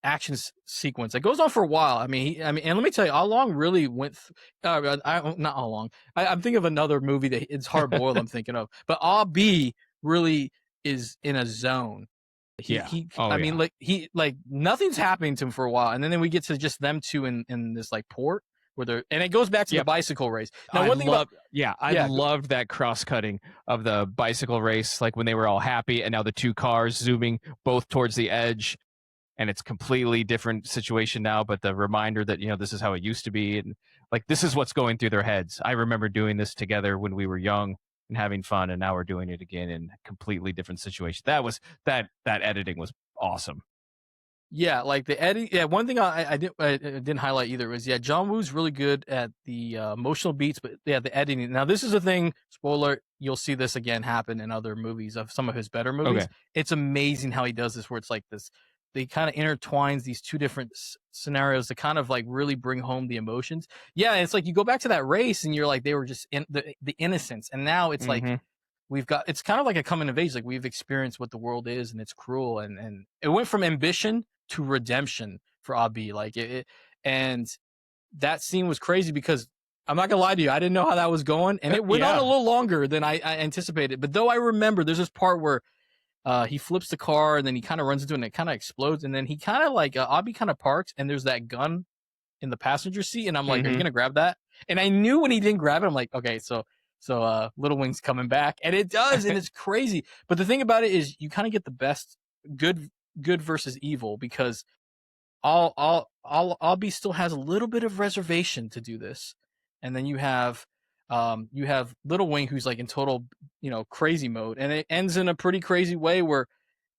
action sequence that goes on for a while. I mean, and let me tell you, Ah Long really went. Not Ah Long. I'm thinking of another movie that it's Hard Boiled. I'm thinking of, but Abi really is in a zone. I mean, like nothing's happening to him for a while, and then we get to just them two in this like port where they're, and it goes back to the bicycle race. Now, I loved that cross cutting of the bicycle race, like when they were all happy, and now the two cars zooming both towards the edge, and it's completely different situation now. But the reminder that, you know, this is how it used to be, and like this is what's going through their heads. I remember doing this together when we were young and having fun, and now we're doing it again in a completely different situation. That editing was awesome. Yeah, like the editing. Yeah, one thing I didn't highlight either was, yeah, John Woo's really good at the emotional beats, but yeah, the editing. Now this is a thing. Spoiler: you'll see this again happen in other movies of some of his better movies. Okay. It's amazing how he does this, where it's like this. They kind of intertwines these two different scenarios to kind of like really bring home the emotions. Yeah, it's like you go back to that race and you're like, they were just in the innocence, and now it's like it's kind of like a coming of age. Like we've experienced what the world is, and it's cruel, and it went from ambition to redemption for Abi. Like and that scene was crazy because I'm not gonna lie to you, I didn't know how that was going, and it went on a little longer than I anticipated. But though I remember there's this part where he flips the car and then he kind of runs into it and it kind of explodes, and then he kind of like Abi kind of parks and there's that gun in the passenger seat, and I'm like, are you gonna grab that? And I knew when he didn't grab it, I'm like, okay, so Little Wing's coming back, and it does, and it's crazy. But the thing about it is, you kind of get the best good versus evil, because Albie still has a little bit of reservation to do this, and then you have Little Wing, who's like in total, you know, crazy mode, and it ends in a pretty crazy way where,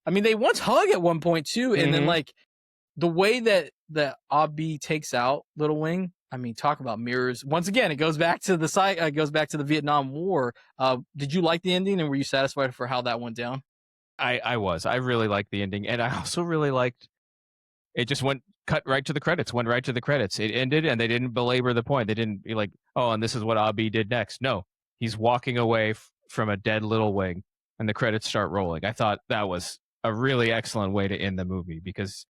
I mean, they once hug at one point too, and then like the way that Abi takes out Little Wing. I mean, talk about mirrors. Once again, it goes back to the site. It goes back to the Vietnam War. Did you like the ending, and were you satisfied for how that went down? I really liked the ending, and I also really liked it. Just cut right to the credits. Went right to the credits. It ended, and they didn't belabor the point. They didn't be like, oh, and this is what Abi did next. No, he's walking away from a dead Little Wing, and the credits start rolling. I thought that was a really excellent way to end the movie, because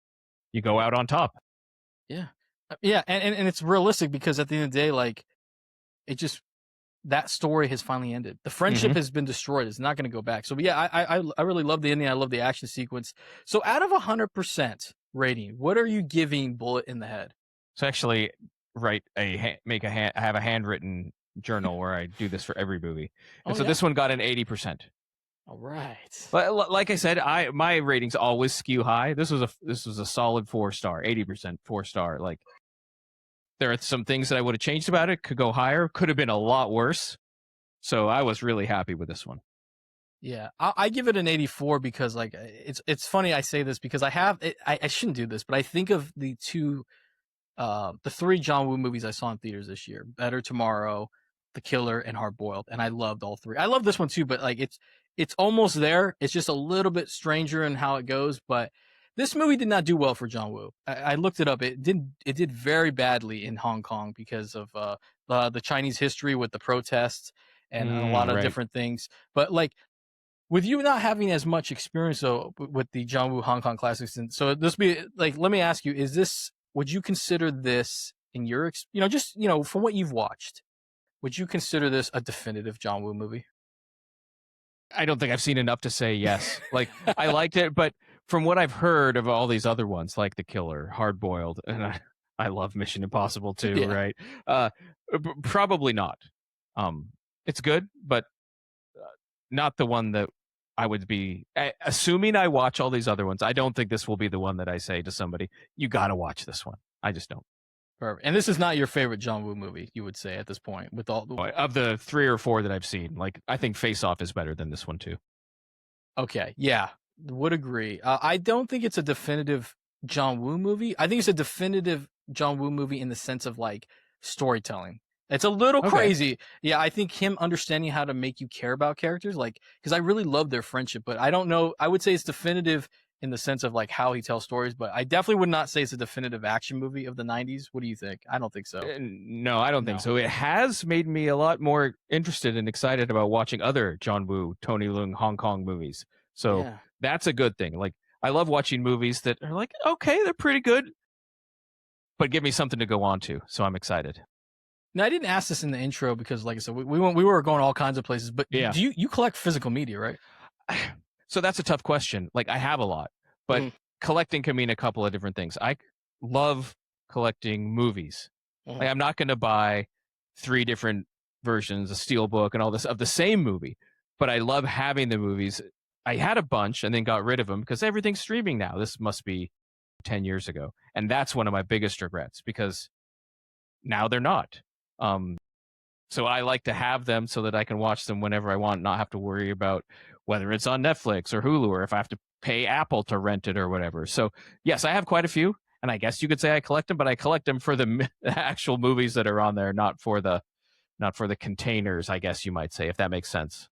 you go out on top. Yeah. Yeah, and it's realistic, because at the end of the day, like, it just, that story has finally ended. The friendship has been destroyed. It's not going to go back. So, but yeah, I really love the ending. I love the action sequence. So, out of 100% rating, what are you giving Bullet in the Head? So actually, I have a handwritten journal where I do this for every movie, and this one got an 80%. All right. But like I said, my ratings always skew high. This was a solid 4-star, 80% 4-star. Like, there are some things that I would have changed about it. Could go higher. Could have been a lot worse. So I was really happy with this one. Yeah, I give it an 84 because, like, it's funny I say this because I shouldn't do this, but I think of the three John Woo movies I saw in theaters this year: Better Tomorrow, The Killer, and Hard Boiled, and I loved all three. I love this one too, but like it's almost there. It's just a little bit stranger in how it goes, but this movie did not do well for John Woo. I looked it up. It did very badly in Hong Kong because of the Chinese history with the protests and a lot of different things. But like, with you not having as much experience though with the John Woo Hong Kong classics, and so let me ask you: would you consider this in your, from what you've watched? would you consider this a definitive John Woo movie? I don't think I've seen enough to say yes. Like, I liked it, but from what I've heard of all these other ones, like The Killer, Hard Boiled, and I love Mission Impossible too, Yeah. right? Probably not. It's good, but not the one that I would be. Assuming I watch all these other ones, I don't think this will be the one that I say to somebody, "You got to watch this one." I just don't. Perfect. And this is not your favorite John Woo movie, you would say at this point, with all the. Of the 3 or 4 that I've seen, like I think Face Off is better than this one too. Okay, yeah, would agree. I don't think it's a definitive John Woo movie. I think it's a definitive John Woo movie in the sense of like storytelling. It's a little Okay. crazy. Yeah, I think him understanding how to make you care about characters, like, because I really love their friendship, but I don't know. I would say it's definitive in the sense of like how he tells stories, but I definitely would not say it's a definitive action movie of the 90s. What do you think? I don't think so. No, I don't think No. so. It has made me a lot more interested and excited about watching other John Woo, Tony Leung, Hong Kong movies. So Yeah. that's a good thing. Like, I love watching movies that are like, okay, they're pretty good, but give me something to go on to. So I'm excited. Now, I didn't ask this in the intro because, like I said, we were going all kinds of places. But Yeah. do you collect physical media, right? So that's a tough question. Like, I have a lot, but Mhm. collecting can mean a couple of different things. I love collecting movies. Mhm. Like, I'm not going to buy 3 different versions, a steelbook and all this of the same movie, but I love having the movies. I had a bunch and then got rid of them because everything's streaming now. This must be 10 years ago. And that's one of my biggest regrets because now they're not. So I like to have them so that I can watch them whenever I want, not have to worry about whether it's on Netflix or Hulu or if I have to pay Apple to rent it or whatever. So yes, I have quite a few, and I guess you could say I collect them, but I collect them for the actual movies that are on there, not for the containers, I guess you might say, if that makes sense.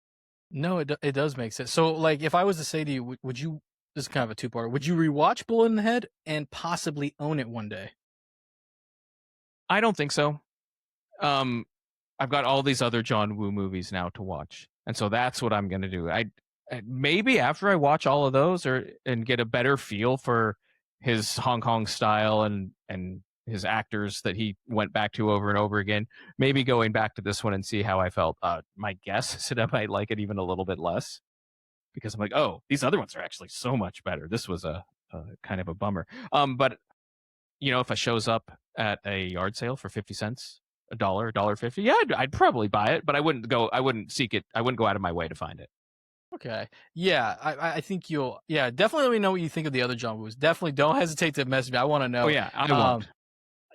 No, it does make sense. So, like, if I was to say to you, would you? This is kind of a two-parter. Would you rewatch Bullet in the Head and possibly own it one day? I don't think so. I've got all these other John Woo movies now to watch, and so that's what I'm going to do. I maybe after I watch all of those and get a better feel for his Hong Kong style and his actors that he went back to over and over again, maybe going back to this one and see how I felt. My guess is that I might like it even a little bit less because I'm like, oh, these other ones are actually so much better. This was a kind of a bummer. But you know, if it shows up at a yard sale for 50 cents, $1.50, yeah, I'd probably buy it, but I wouldn't seek it. I wouldn't go out of my way to find it. Okay. Yeah, I think you'll. Yeah, definitely let me know what you think of the other John Woos. Definitely don't hesitate to message me. I want to know. Oh yeah, I won't.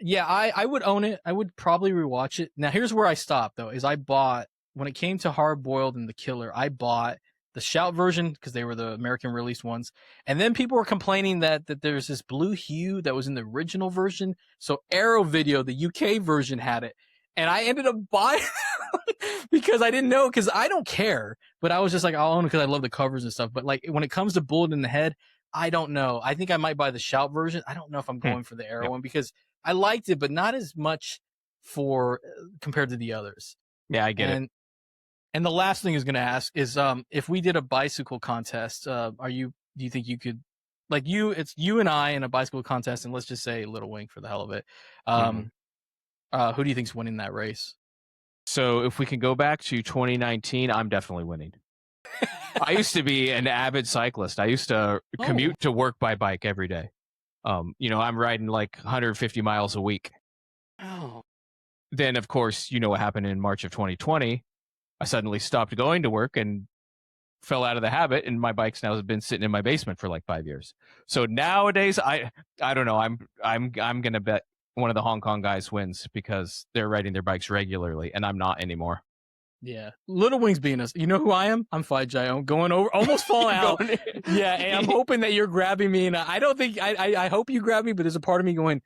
Yeah, I would own it. I would probably rewatch it. Now, here's where I stopped though. Is I bought when it came to Hard Boiled and The Killer. I bought the Shout version because they were the American release ones, and then people were complaining that there's this blue hue that was in the original version. So Arrow Video, the UK version, had it, and I ended up buying because I didn't know because I don't care, but I was just like, I'll own it because I love the covers and stuff. But like when it comes to Bullet in the Head, I don't know. I think I might buy the Shout version. I don't know if I'm going for the Arrow one because I liked it, but not as much for compared to the others. Yeah, I get it. And the last thing I was going to ask is, if we did a bicycle contest, do you think you could, like it's you and I in a bicycle contest, and let's just say Little Wing for the hell of it. Who do you think's winning that race? So if we can go back to 2019, I'm definitely winning. I used to be an avid cyclist. I used to commute to work by bike every day. You know, I'm riding like 150 miles a week. Oh. Then, of course, you know what happened in March of 2020. I suddenly stopped going to work and fell out of the habit, and my bike's now has been sitting in my basement for like 5 years. So nowadays, I don't know. I'm gonna bet one of the Hong Kong guys wins because they're riding their bikes regularly, and I'm not anymore. Yeah, Little Wing's being us. You know who I am? I'm Phi Jai. I'm going over, almost falling out. Yeah, and I'm hoping that you're grabbing me, and I don't think I hope you grab me, but there's a part of me going,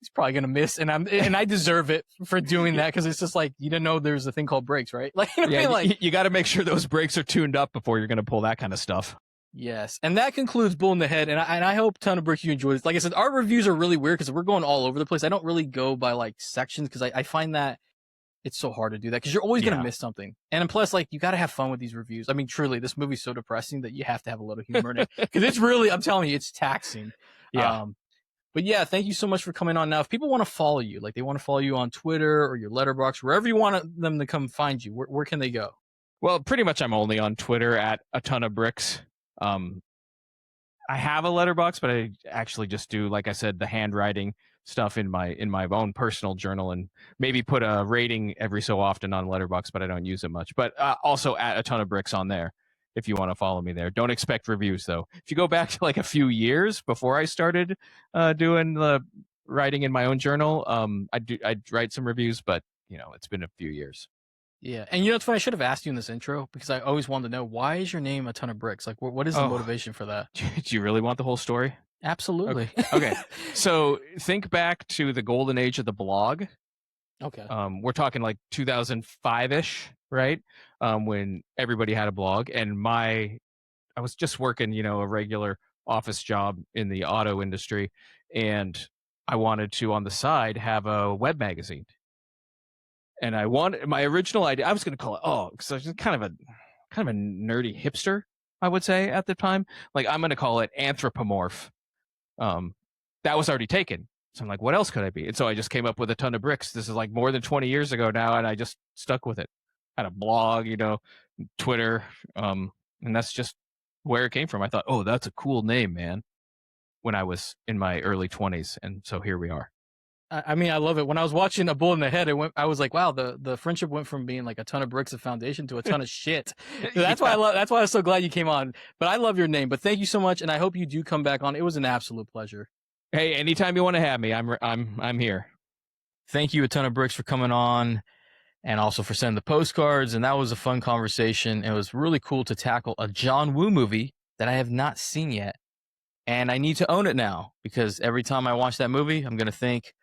he's probably gonna miss, and I deserve it for doing that because it's just like you didn't know there's a thing called brakes, right? Like, you know what I mean? Like you got to make sure those brakes are tuned up before you're gonna pull that kind of stuff. yes, and that concludes Bull in the Head, and I hope Ton of Bricks you enjoyed this. Like I said, our reviews are really weird because we're going all over the place. I don't really go by like sections because I find that it's so hard to do that because you're always gonna miss something, and plus like you got to have fun with these reviews. I mean, truly, this movie's so depressing that you have to have a little humor in it because it's really, I'm telling you, it's taxing. Yeah. But yeah, thank you so much for coming on. Now, if people want to follow you, like they want to follow you on Twitter or your Letterboxd, wherever you want them to come find you, where can they go? Well, pretty much I'm only on Twitter at a ton of bricks. I have a letterbox, but I actually just do, like I said, the handwriting stuff in my own personal journal, and maybe put a rating every so often on Letterboxd, but I don't use it much. But also at a ton of bricks on there if you want to follow me there. Don't expect reviews though. If you go back to like a few years before I started doing the writing in my own journal, I'd write some reviews, but it's been a few years. Yeah, and it's funny. I should have asked you in this intro because I always wanted to know, why is your name A Ton of Bricks? Like, what is the motivation for that? Do you really want the whole story? Absolutely. Okay. So think back to the golden age of the blog. Okay. We're talking like 2005-ish, right? When everybody had a blog, and I was just working, a regular office job in the auto industry, and I wanted to, on the side, have a web magazine. And I wanted, my original idea, I was going to call it, because I was kind of a nerdy hipster, I would say at the time. Like, I'm going to call it Anthropomorph. That was already taken. So I'm like, what else could I be? And so I just came up with A Ton of Bricks. This is like more than 20 years ago now, and I just stuck with it. I had a blog, Twitter, and that's just where it came from. I thought, that's a cool name, man, when I was in my early 20s. And so here we are. I mean, I love it. When I was watching A Bullet in the Head, I was like, wow, the friendship went from being like a ton of bricks of foundation to a ton of shit. That's why that's why I was so glad you came on. But I love your name. But thank you so much, and I hope you do come back on. It was an absolute pleasure. Hey, anytime you want to have me, I'm here. Thank you A Ton of Bricks for coming on, and also for sending the postcards. And that was a fun conversation. It was really cool to tackle a John Woo movie that I have not seen yet, and I need to own it now, because every time I watch that movie, I'm going to think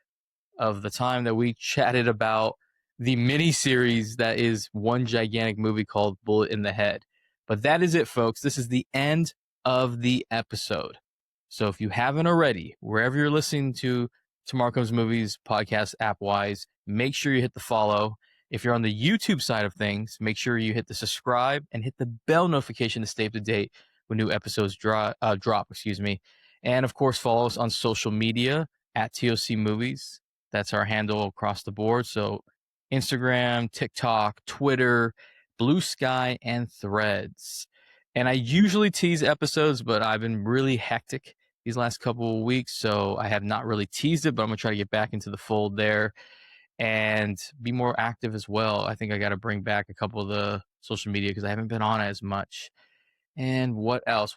of the time that we chatted about the miniseries that is one gigantic movie called Bullet in the Head. But that is it, folks. This is the end of the episode. So if you haven't already, wherever you're listening to Tomorrow Comes Movies podcast app-wise, make sure you hit the follow. If you're on the YouTube side of things, make sure you hit the subscribe and hit the bell notification to stay up to date when new episodes drop. And of course, follow us on social media at TOC Movies. That's our handle across the board. So Instagram, TikTok, Twitter, Blue Sky, and Threads. And I usually tease episodes, but I've been really hectic these last couple of weeks, so I have not really teased it, but I'm going to try to get back into the fold there and be more active as well. I think I got to bring back a couple of the social media because I haven't been on as much. And what else?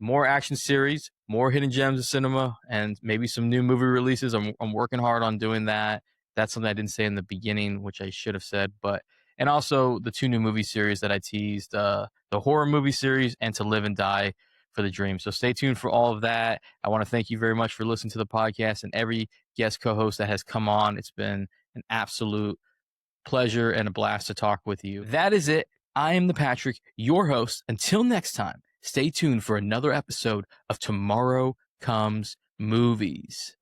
More action series, more hidden gems of cinema, and maybe some new movie releases. I'm working hard on doing that. That's something I didn't say in the beginning, which I should have said. And also the 2 new movie series that I teased, the horror movie series and To Live and Die for the Dream. So stay tuned for all of that. I want to thank you very much for listening to the podcast and every guest co-host that has come on. It's been an absolute pleasure and a blast to talk with you. That is it. I am the Patrick, your host. Until next time, stay tuned for another episode of Tomorrow Comes Movies.